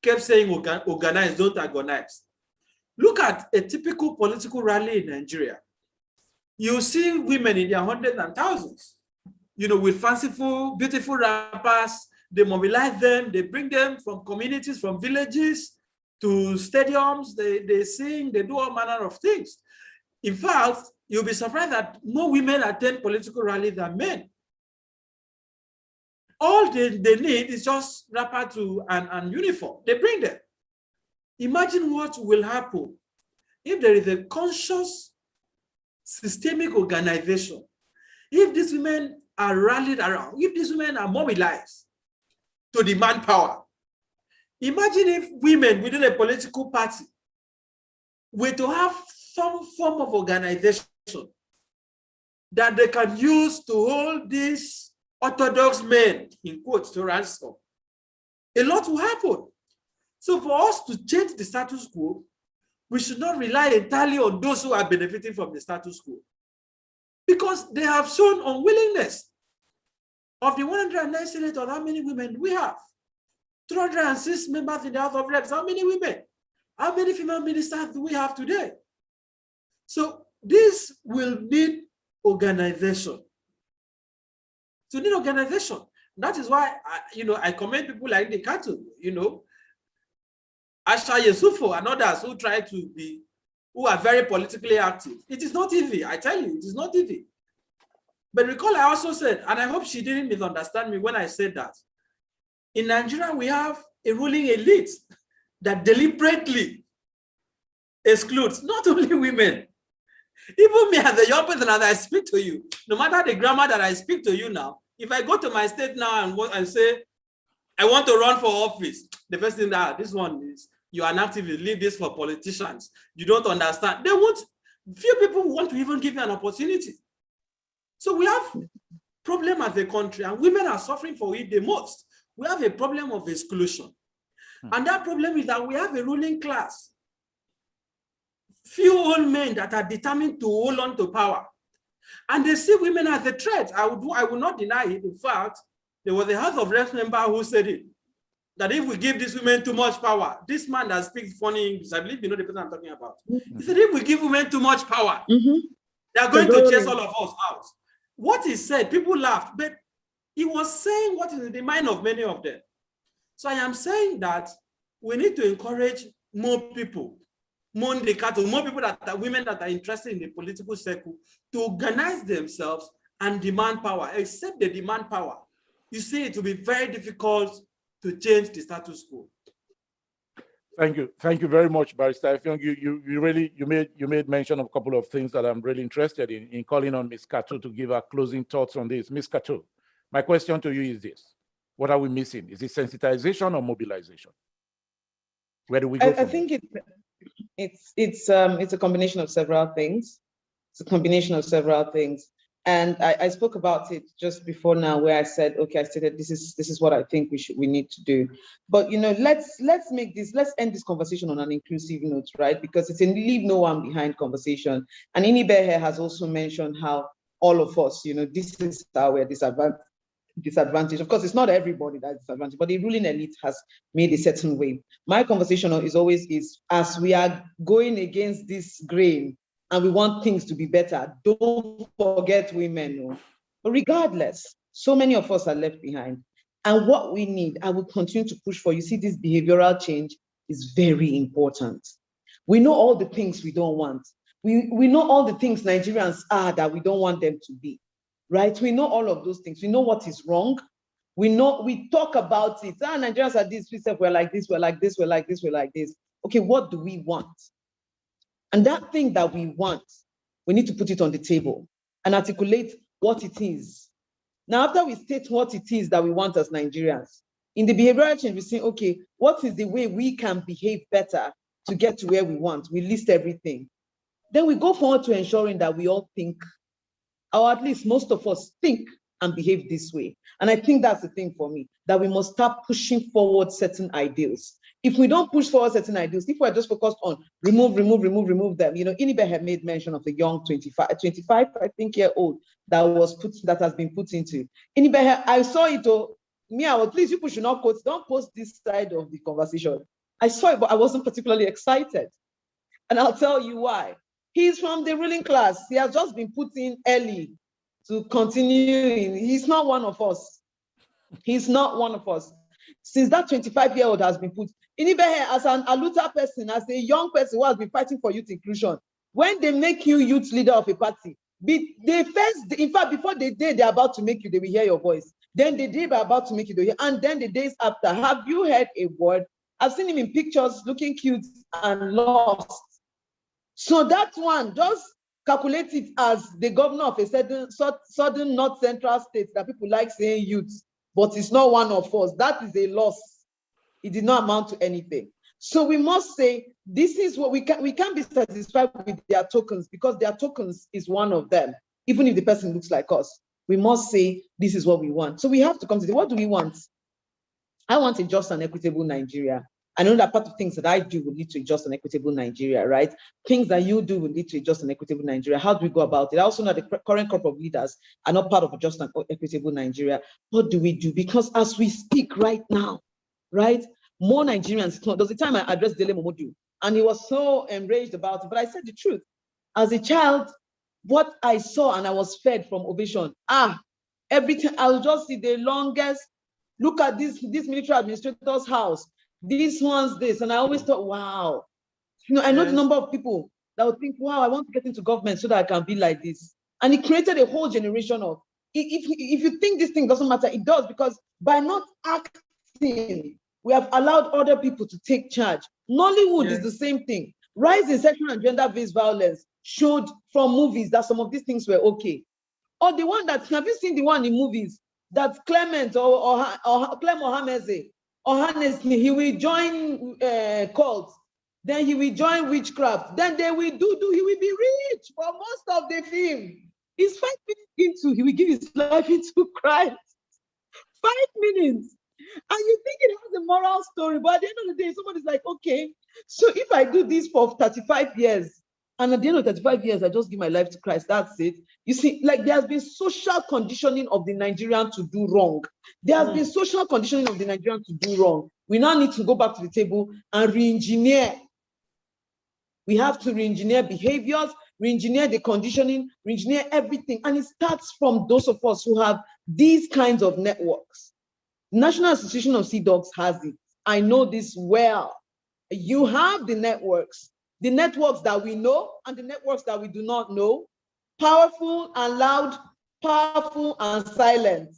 kept saying organize, don't agonize. Look at a typical political rally in Nigeria. You see women in their hundreds and thousands, with fanciful, beautiful rappers. They mobilize them, they bring them from communities, from villages to stadiums, they sing, they do all manner of things. In fact, you'll be surprised that more women attend political rallies than men. All they need is just wrapper and uniform. They bring them. Imagine what will happen if there is a conscious, systemic organization. If these women are rallied around, if these women are mobilized to demand power. Imagine if women within a political party were to have some form of organization that they can use to hold these orthodox men, in quotes, to ransom, a lot will happen. So for us to change the status quo, we should not rely entirely on those who are benefiting from the status quo, because they have shown unwillingness. Of the 109 senators, how many women do we have? 206 members in the House of Reps, how many women? How many female ministers do we have today? So this will need organization. To need organization. That is why I commend people like the Kato, Asha Yesufo and others who are very politically active. It is not easy, I tell you, it is not easy. But recall I also said, and I hope she didn't misunderstand me when I said that, in Nigeria, we have a ruling elite that deliberately excludes not only women, even me as a young person, as I speak to you, no matter the grammar that I speak to you now, if I go to my state now and say, I want to run for office, the first thing that this one is, you are an activist, leave this for politicians. You don't understand. Few people want to even give you an opportunity. So we have problem as a country, and women are suffering for it the most. We have a problem of exclusion. And that problem is that we have a ruling class. Few old men that are determined to hold on to power. And they see women as a threat. I will not deny it. In fact, there was a House of Reps member who said it, that if we give these women too much power, this man that speaks funny English, I believe you know the person I'm talking about. He said, if we give women too much power, they are going to chase all of us out. What he said, people laughed, but he was saying what is in the mind of many of them. So I am saying that we need to encourage more people, more people that are women that are interested in the political circle to organize themselves and demand power. Except they demand power, you see, it will be very difficult to change the status quo. Thank you very much, Barrister. I think you made mention of a couple of things that I'm really interested in calling on Ms. Kato to give her closing thoughts on this. Ms. Kato, my question to you is this: what are we missing? Is it sensitization or mobilization? Where do we go? I think it's a combination of several things. It's a combination of several things. And I spoke about it just before now, where I said, okay, I stated this is what I think we need to do. But let's end this conversation on an inclusive note, right? Because it's a leave no one behind conversation. And Inibehe has also mentioned how all of us, this is how we're disadvantaged. Of course, it's not everybody that's disadvantaged, but the ruling elite has made a certain way. My conversation is always as we are going against this grain, and we want things to be better, don't forget women. But regardless, so many of us are left behind. And what we need, I will continue to push for. You see, this behavioral change is very important. We know all the things we don't want. We know all the things Nigerians are that we don't want them to be, right? We know all of those things. We know what is wrong. We talk about it. Nigerians are this, we're like this, we're like this, we're like this, we're like this. Okay, what do we want? And that thing that we want, we need to put it on the table and articulate what it is. Now, after we state what it is that we want as Nigerians, in the behavioral change, we say, okay, what is the way we can behave better to get to where we want? We list everything. Then we go forward to ensuring that we all think, or at least most of us think and behave this way. And I think that's the thing for me, that we must start pushing forward certain ideals. If we don't push forward certain ideals, if we're just focused on remove them, Inibe had made mention of a young 25, I think, year old that has been put into. Inibe, I saw it. Please, you should not quote. Don't post this side of the conversation. I saw it, but I wasn't particularly excited. And I'll tell you why. He's from the ruling class. He has just been put in early to continue. He's not one of us. He's not one of us. Since that 25-year-old has been put, Inibehe, as an Aluta person, as a young person who has been fighting for youth inclusion, when they make you youth leader of a party, in fact, before the day they're about to make you, they will hear your voice. Then the day they're about to make you, they hear, and then the days after, have you heard a word? I've seen him in pictures looking cute and lost. So that one, just calculate it as the governor of a southern north central state that people like saying youth, but it's not one of us. That is a loss. It did not amount to anything. So we must say, this is what we can't be satisfied with their tokens, because their tokens is one of them, even if the person looks like us. We must say, this is what we want. So we have to come to what do we want? I want a just and equitable Nigeria. I know that part of things that I do will lead to a just and equitable Nigeria, right? Things that you do will lead to a just and equitable Nigeria. How do we go about it? I also know the current crop of leaders are not part of a just and equitable Nigeria. What do we do? Because as we speak right now, right, more Nigerians, there was a time I addressed Dele Momodu, and he was so enraged about it, but I said the truth. As a child, what I saw and I was fed from Ovation, everything, I would just see the longest, look at this military administrator's house, this one's this. And I always thought, wow. I know the number of people that would think, wow, I want to get into government so that I can be like this. And it created a whole generation of, if you think this thing doesn't matter, it does, because by not acting, we have allowed other people to take charge. Nollywood is the same thing. Rise in sexual and gender-based violence showed from movies that some of these things were okay. Or the one that, have you seen the one in movies that Clement or Clem Ohameze, honestly, he will join cults, then he will join witchcraft, then they will he will be rich for most of the film. He's 5 minutes into, he will give his life into Christ. 5 minutes. And you think it has a moral story, but at the end of the day, somebody's like, okay, so if I do this for 35 years, and at the end of 35 years, I just give my life to Christ, that's it. You see, like there has been social conditioning of the Nigerian to do wrong. There has been social conditioning of the Nigerian to do wrong. We now need to go back to the table and re-engineer. We have to re-engineer behaviors, re-engineer the conditioning, re-engineer everything. And it starts from those of us who have these kinds of networks. National Association of Sea Dogs has it. I know this well. You have the networks that we know and the networks that we do not know, powerful and loud, powerful and silent.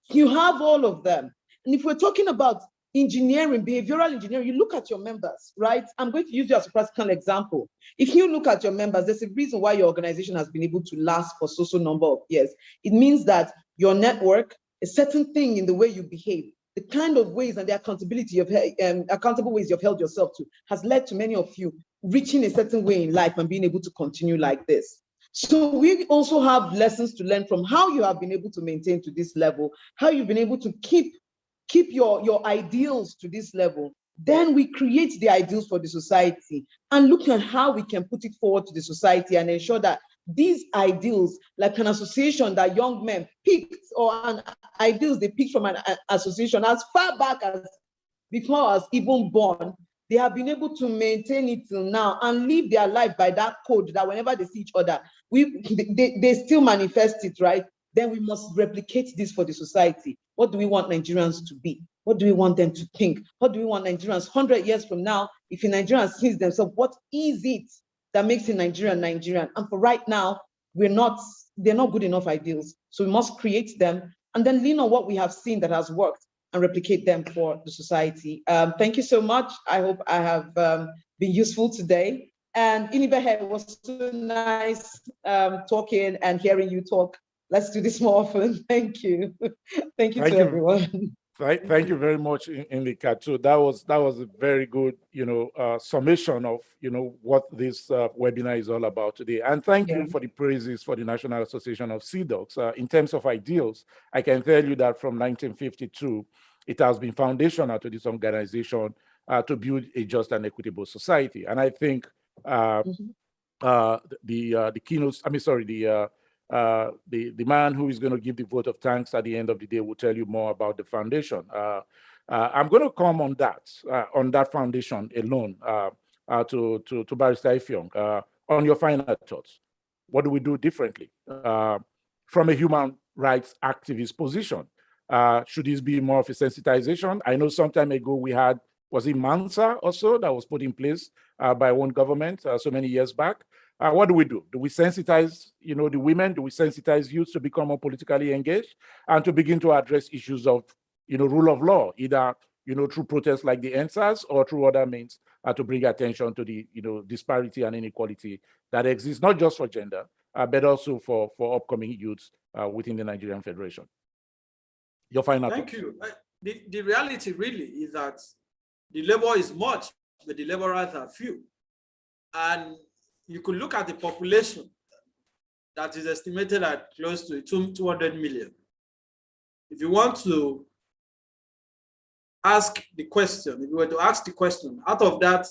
You have all of them. And if we're talking about engineering, behavioral engineering, you look at your members, right? I'm going to use you as a practical example. If you look at your members, there's a reason why your organization has been able to last for so number of years. It means that your network, a certain thing in the way you behave, the kind of ways and the accountability of accountable ways you've held yourself to has led to many of you reaching a certain way in life and being able to continue like this. So we also have lessons to learn from how you have been able to maintain to this level, how you've been able to keep your ideals to this level. Then we create the ideals for the society and look at how we can put it forward to the society and ensure that these ideals, like an association that young men picked, or an ideals they picked from an association as far back as before I was even born, they have been able to maintain it till now and live their life by that code that whenever they see each other, they still manifest it, right? Then we must replicate this for the society. What do we want Nigerians to be? What do we want them to think? What do we want Nigerians 100 years from now? If a Nigerian sees themselves, what is it that makes a Nigerian Nigerian? And for right now, they're not good enough ideals. So we must create them and then lean on what we have seen that has worked and replicate them for the society. Thank you so much. I hope I have been useful today. And Inibehe, it was so nice talking and hearing you talk. Let's do this more often. Thank you. Thank you to everyone. Thank you very much, Indika. So that was a very good, summation of, what this webinar is all about today. And thank you for the praises for the National Association of Sea Dogs. In terms of ideals, I can tell you that from 1952, it has been foundational to this organization to build a just and equitable society. And I think the keynotes, the man who is going to give the vote of thanks at the end of the day will tell you more about the foundation. I'm going to come on that foundation alone to Barrister Ifeong on your final thoughts. What do we do differently from a human rights activist position? Should this be more of a sensitization? I know some time ago we had, was it Mansa or so, that was put in place by one government so many years back. What do we do? Do we sensitize, the women? Do we sensitize youth to become more politically engaged and to begin to address issues of, rule of law, either, through protests like the NSAS or through other means to bring attention to the, disparity and inequality that exists, not just for gender, but also for upcoming youths within the Nigerian Federation. Your final Thank thoughts. you. The reality really is that the labor is much, but the laborers are few. And you could look at the population that is estimated at close to 200 million. If you want to ask the question, if you were to ask the question, out of that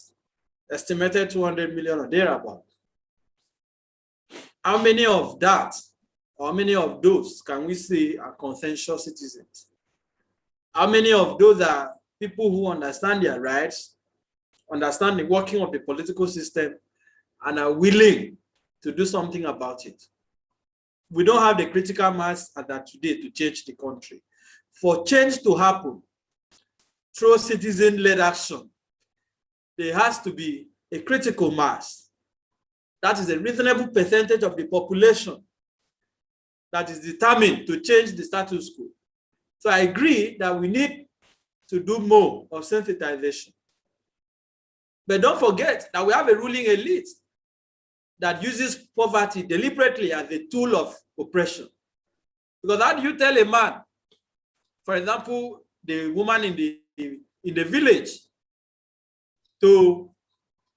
estimated 200 million or thereabout, how many of that, or how many of those can we say are consensual citizens? How many of those are people who understand their rights, understand the working of the political system, and are willing to do something about it? We don't have the critical mass at that today to change the country. For change to happen through citizen-led action, there has to be a critical mass. That is a reasonable percentage of the population that is determined to change the status quo. So I agree that we need to do more of sensitization. But don't forget that we have a ruling elite that uses poverty deliberately as a tool of oppression. Because how do you tell a man, for example, the woman in the village, to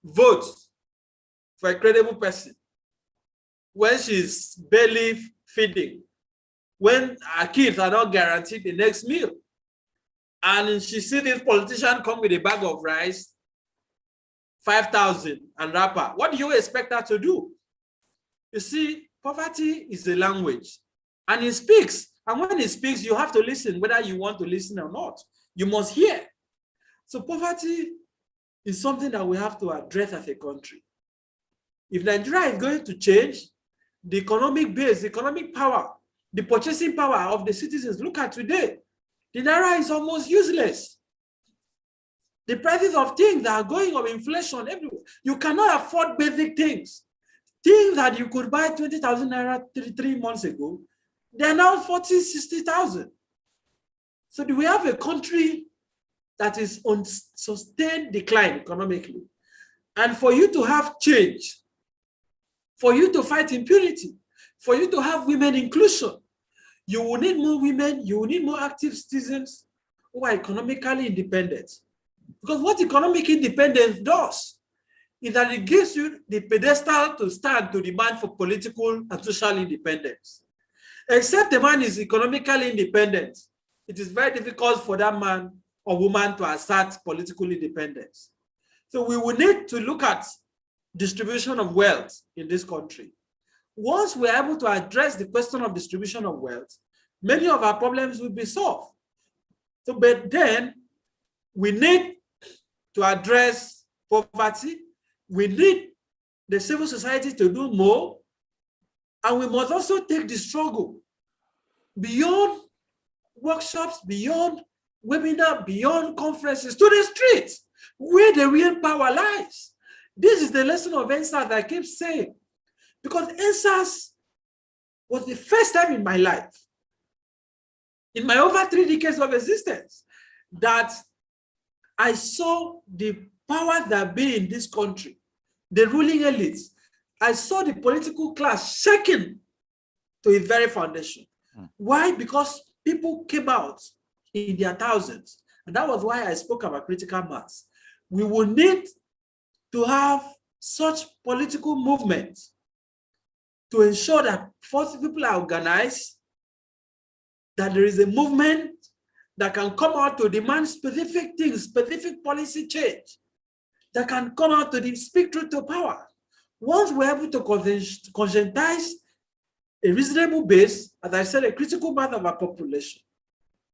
vote for a credible person when she's barely feeding, when her kids are not guaranteed the next meal, and she sees this politician come with a bag of rice, 5,000 and wrapper? What do you expect her to do? You see, poverty is a language, and it speaks. And when it speaks, you have to listen, whether you want to listen or not. You must hear. So poverty is something that we have to address as a country. If Nigeria is going to change, the economic base, the economic power, the purchasing power of the citizens, look at today. The naira is almost useless. The prices of things that are going up, inflation everywhere. You cannot afford basic things. Things that you could buy 20,000 naira 3 months ago, they're now 40, 60,000. So do we have a country that is on sustained decline economically? And for you to have change, for you to fight impunity, for you to have women inclusion, you will need more women, you will need more active citizens who are economically independent. Because what economic independence does is that it gives you the pedestal to stand to demand for political and social independence. Except the man is economically independent, it is very difficult for that man or woman to assert political independence. So we will need to look at distribution of wealth in this country. Once we're able to address the question of distribution of wealth, many of our problems will be solved. So, but then we need to address poverty. We need the civil society to do more. And we must also take the struggle beyond workshops, beyond webinar, beyond conferences, to the streets, where the real power lies. This is the lesson of NSAS that I keep saying. Because NSAS was the first time in my life, in my over 3 decades of existence, that I saw the powers that be in this country, the ruling elites. I saw the political class shaken to its very foundation. Why? Because people came out in their thousands. And that was why I spoke about critical mass. We will need to have such political movements to ensure that first people are organized, that there is a movement that can come out to demand specific things, specific policy change, that can come out to speak truth to power. Once we're able to conscientize a reasonable base, as I said, a critical mass of our population,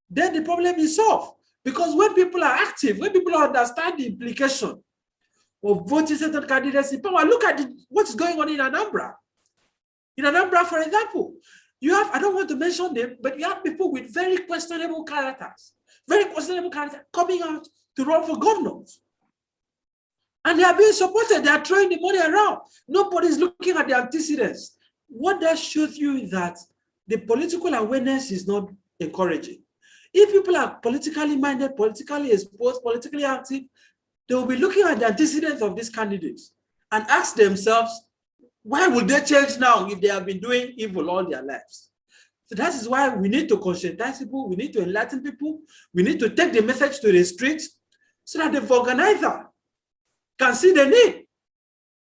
then the problem is solved. Because when people are active, when people understand the implication of voting certain candidates in power, look at what's going on in Anambra. In Anambra, for example, you have, I don't want to mention them, but you have people with very questionable characters coming out to run for governors. And they are being supported, they are throwing the money around. Nobody's looking at the antecedents. What that shows you is that the political awareness is not encouraging. If people are politically minded, politically exposed, politically active, they will be looking at the antecedents of these candidates and ask themselves, why would they change now if they have been doing evil all their lives? So that is why we need to conscientize people, we need to enlighten people, we need to take the message to the streets so that the organizer can see the need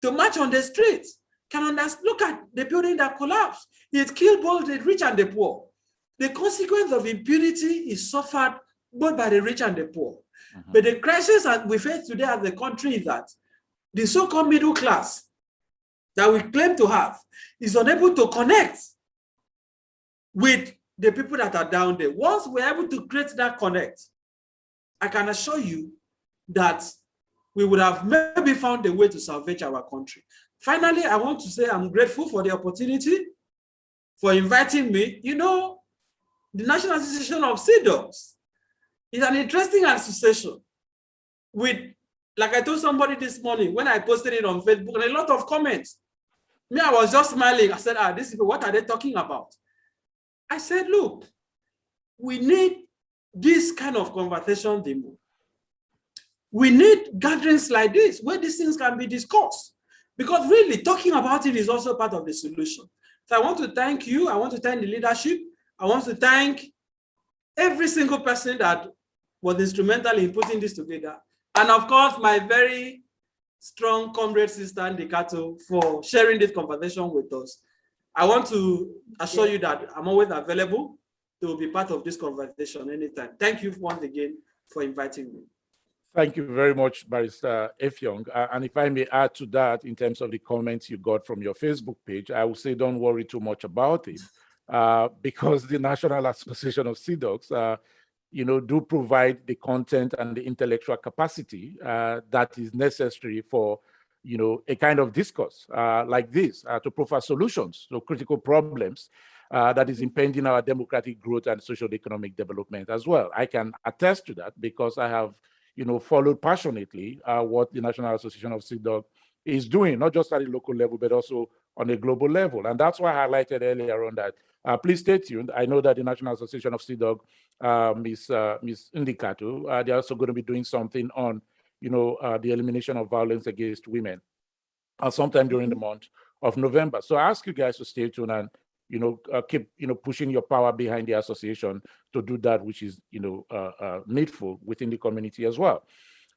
to march on the streets, can understand. Look at the building that collapsed. It killed both the rich and the poor. The consequence of impunity is suffered both by the rich and the poor. But the crisis that we face today as a country is that the so-called middle class that we claim to have is unable to connect with the people that are down there. Once we're able to create that connect, I can assure you that we would have maybe found a way to salvage our country. Finally, I want to say I'm grateful for the opportunity, for inviting me. You know, the National Association of CDOs is an interesting association with, like I told somebody this morning when I posted it on Facebook, and a lot of comments. Me, I was just smiling. I said, these people, what are they talking about? I said, look, we need this kind of conversation, Demo. We need gatherings like this where these things can be discussed, because really talking about it is also part of the solution. So I want to thank you. I want to thank the leadership. I want to thank every single person that was instrumental in putting this together. And of course, my very strong comrade sister, Ndikato, for sharing this conversation with us. I want to assure you that I'm always available to be part of this conversation anytime. Thank you once again for inviting me. Thank you very much, Barrister Effiong. And if I may add to that, in terms of the comments you got from your Facebook page, I would say don't worry too much about it, because the National Association of CDOs, do provide the content and the intellectual capacity that is necessary for, a kind of discourse like this to provide solutions to critical problems that is impeding our democratic growth and social economic development as well. I can attest to that because I have followed passionately what the National Association of CDOG is doing, not just at the local level, but also on a global level. And that's why I highlighted earlier on that. Please stay tuned. I know that the National Association of CDOG, Ms. Ndikato, they're also going to be doing something on, the elimination of violence against women sometime during the month of November. So I ask you guys to stay tuned and keep pushing your power behind the association to do that which is needful within the community as well.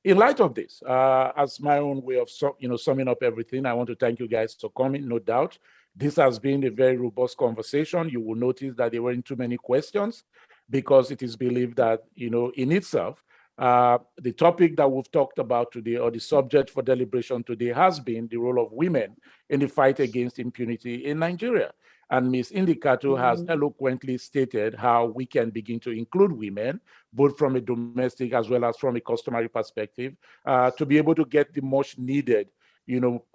In light of this, as my own way of summing up everything, I want to thank you guys for coming. No doubt, this has been a very robust conversation. You will notice that there weren't too many questions because it is believed that in itself, the topic that we've talked about today, or the subject for deliberation today, has been the role of women in the fight against impunity in Nigeria. And Ms. Ndikato has eloquently stated how we can begin to include women, both from a domestic as well as from a customary perspective, to be able to get the much needed,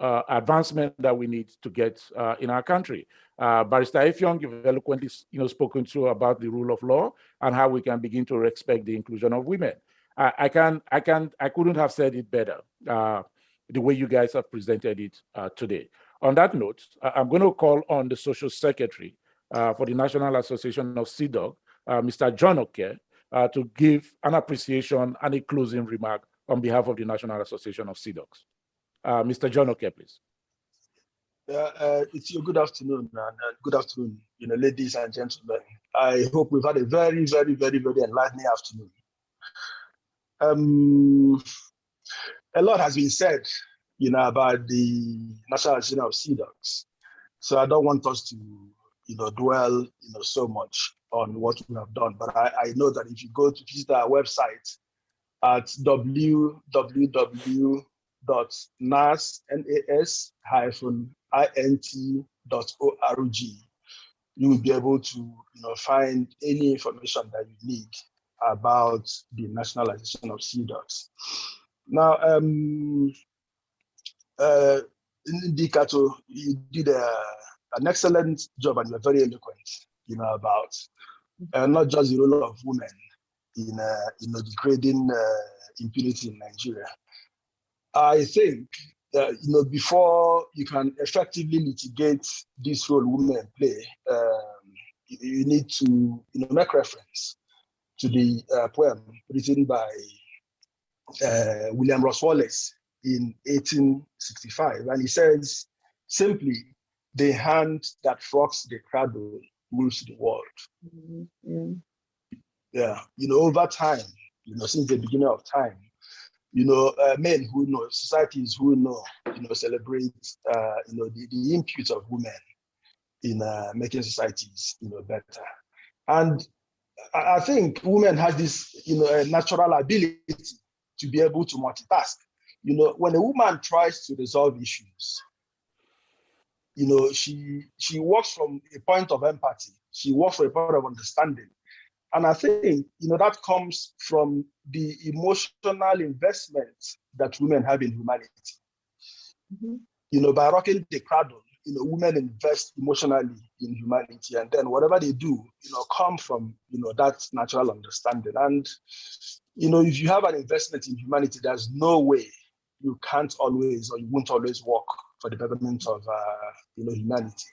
advancement that we need to get in our country. Barrister Effiong, you've eloquently, spoken to about the rule of law and how we can begin to respect the inclusion of women. I couldn't have said it better, the way you guys have presented it today. On that note, I'm going to call on the Social Secretary for the National Association of CDOG, Mr. John Oke, to give an appreciation and a closing remark on behalf of the National Association of CDOGs. Mr. John Oke, please. It's your good afternoon, and good afternoon, ladies and gentlemen. I hope we've had a very, very, very, very enlightening afternoon. A lot has been said, about the National Association of CDOGs. So I don't want us to, dwell, so much on what we have done. But I know that if you go to visit our website at www.nas-int.org, you will be able to, find any information that you need about the National Association of CDOGs. Now, Ndikato, you did an excellent job, and you're very eloquent, about not just the role of women in degrading impunity in Nigeria. I think before you can effectively litigate this role women play, you need to make reference to the poem written by William Ross Wallace in 1865, and he says simply, "The hand that rocks the cradle moves the world." Yeah, over time, since the beginning of time, men who know, societies who know, celebrate, the input of women in making societies, better. And I think women have this, natural ability to be able to multitask. When a woman tries to resolve issues, she works from a point of empathy. She works from a point of understanding. And I think, that comes from the emotional investment that women have in humanity. By rocking the cradle, women invest emotionally in humanity, and then whatever they do, come from, that natural understanding. And, if you have an investment in humanity, there's no way you can't always, or you won't always work for the betterment of, humanity.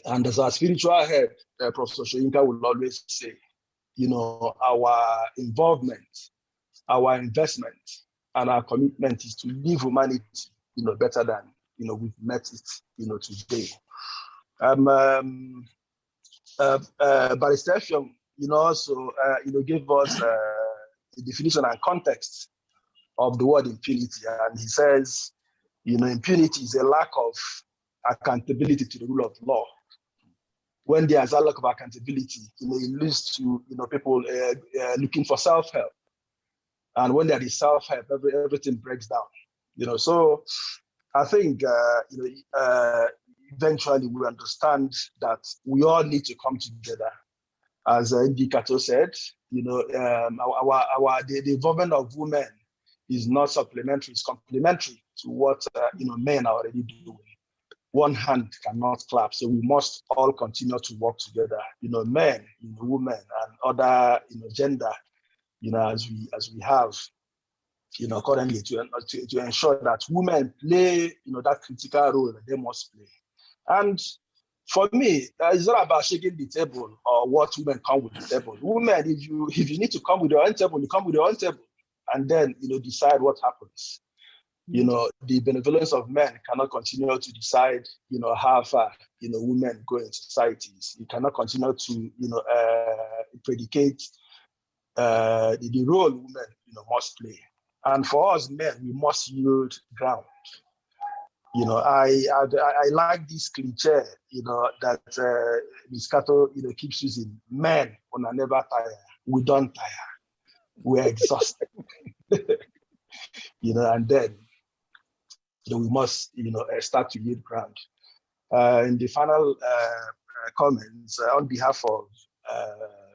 And as our spiritual head, Professor Soyinka will always say, our involvement, our investment, and our commitment is to leave humanity, better than, we've met it, today. Barrister Effiong, also, gave us the definition and context of the word impunity. And he says, impunity is a lack of accountability to the rule of law. When there's a lack of accountability, it leads to, people looking for self-help. And when there is self-help, everything breaks down. So I think, eventually we understand that we all need to come together. As Ndi Kato said, the involvement of women is not supplementary, it's complementary to what, men are already doing. One hand cannot clap, so we must all continue to work together. Men, women, and other, gender, as we have, currently to ensure that women play, that critical role that they must play. And for me, it's not about shaking the table or what women come with the table. Women, if you need to come with your own table, you come with your own table, and then decide what happens. The benevolence of men cannot continue to decide, how far, women go in societies. You cannot continue to, predicate the role women, must play. And for us men, we must yield ground. I like this cliche, that Ms. Kato, keeps using. Men, when I never tire, we don't tire. We're exhausted. And then, we must, start to yield ground. In the final comments, on behalf of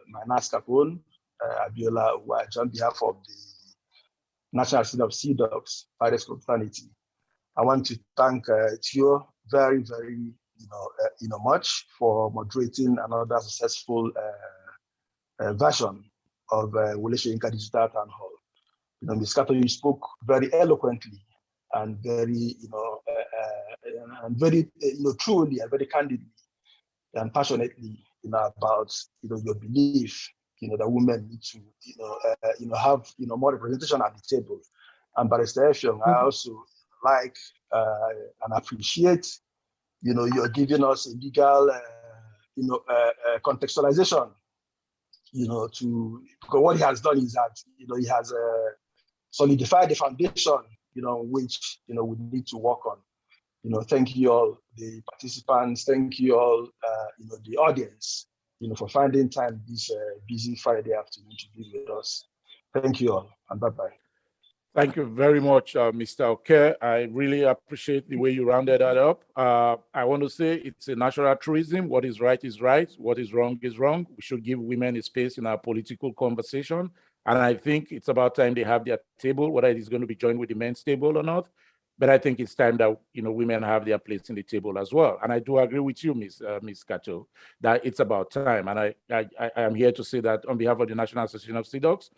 my Nas Capone, Abiola Uwaj, on behalf of the National Association of Sea Dogs, Pirates Fraternity, I want to thank Tio very, very, much for moderating another successful version of Wole Soyinka Digital Town Hall. Ms. Kato, you spoke very eloquently and very, and very, truly and very candidly and passionately, about, your belief, that women need to, have, more representation at the table. And Barrister Effiong, I also like and appreciate, you're giving us a legal, contextualization, because what he has done is that, he has solidified the foundation, which, we need to work on. Thank you all, the participants. Thank you all, the audience, for finding time this busy Friday afternoon to be with us. Thank you all, and bye-bye. Thank you very much, Mr. Oke. I really appreciate the way you rounded that up. I want to say it's a natural truism. What is right is right. What is wrong is wrong. We should give women a space in our political conversation. And I think it's about time they have their table, whether it is going to be joined with the men's table or not. But I think it's time that, women have their place in the table as well. And I do agree with you, Ms. Kato, that it's about time. And I am here to say that on behalf of the National Association of Sea Dogs,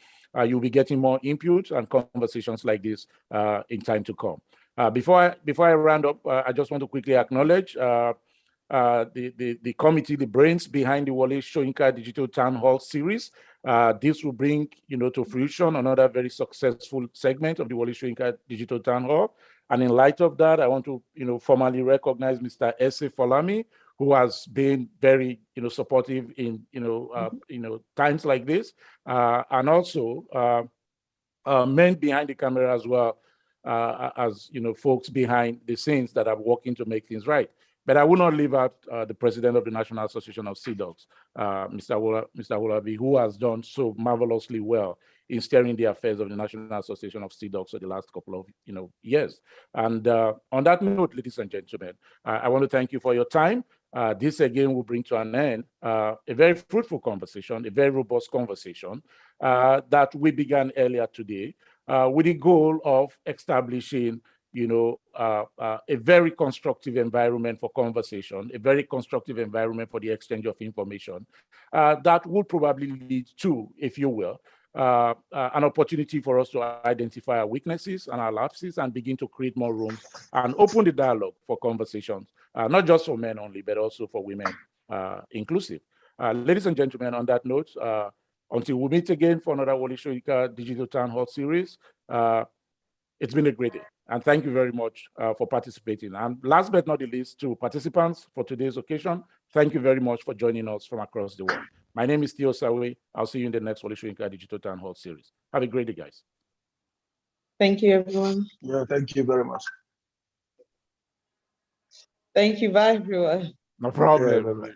you'll be getting more input and conversations like this in time to come. Before I round up, I just want to quickly acknowledge the committee, the brains behind the Wole Soyinka Digital Town Hall series. This will bring, to fruition another very successful segment of the Wole Soyinka Digital Town Hall. And in light of that, I want to, formally recognize Mr. Ese Folami, who has been very, supportive in, times like this, and also men behind the camera as well as folks behind the scenes that are working to make things right. But I will not leave out the president of the National Association of Sea Dogs, Mr. Wolabi, who has done so marvelously well in steering the affairs of the National Association of Sea Dogs for the last couple of years. And on that note, ladies and gentlemen, I want to thank you for your time. This again will bring to an end a very fruitful conversation, a very robust conversation that we began earlier today with the goal of establishing a very constructive environment for conversation, a very constructive environment for the exchange of information that would probably lead to, if you will, an opportunity for us to identify our weaknesses and our lapses and begin to create more rooms and open the dialogue for conversations, not just for men only, but also for women inclusive. Ladies and gentlemen, on that note, until we meet again for another Wole Soyinka Digital Town Hall series, it's been a great day. And thank you very much for participating. And last but not the least, to participants for today's occasion, thank you very much for joining us from across the world. My name is Theo Sawe. I'll see you in the next Wole Soyinka Digital Town Hall series. Have a great day, guys. Thank you, everyone. Yeah, thank you very much. Thank you. Bye, everyone. No problem. Yeah,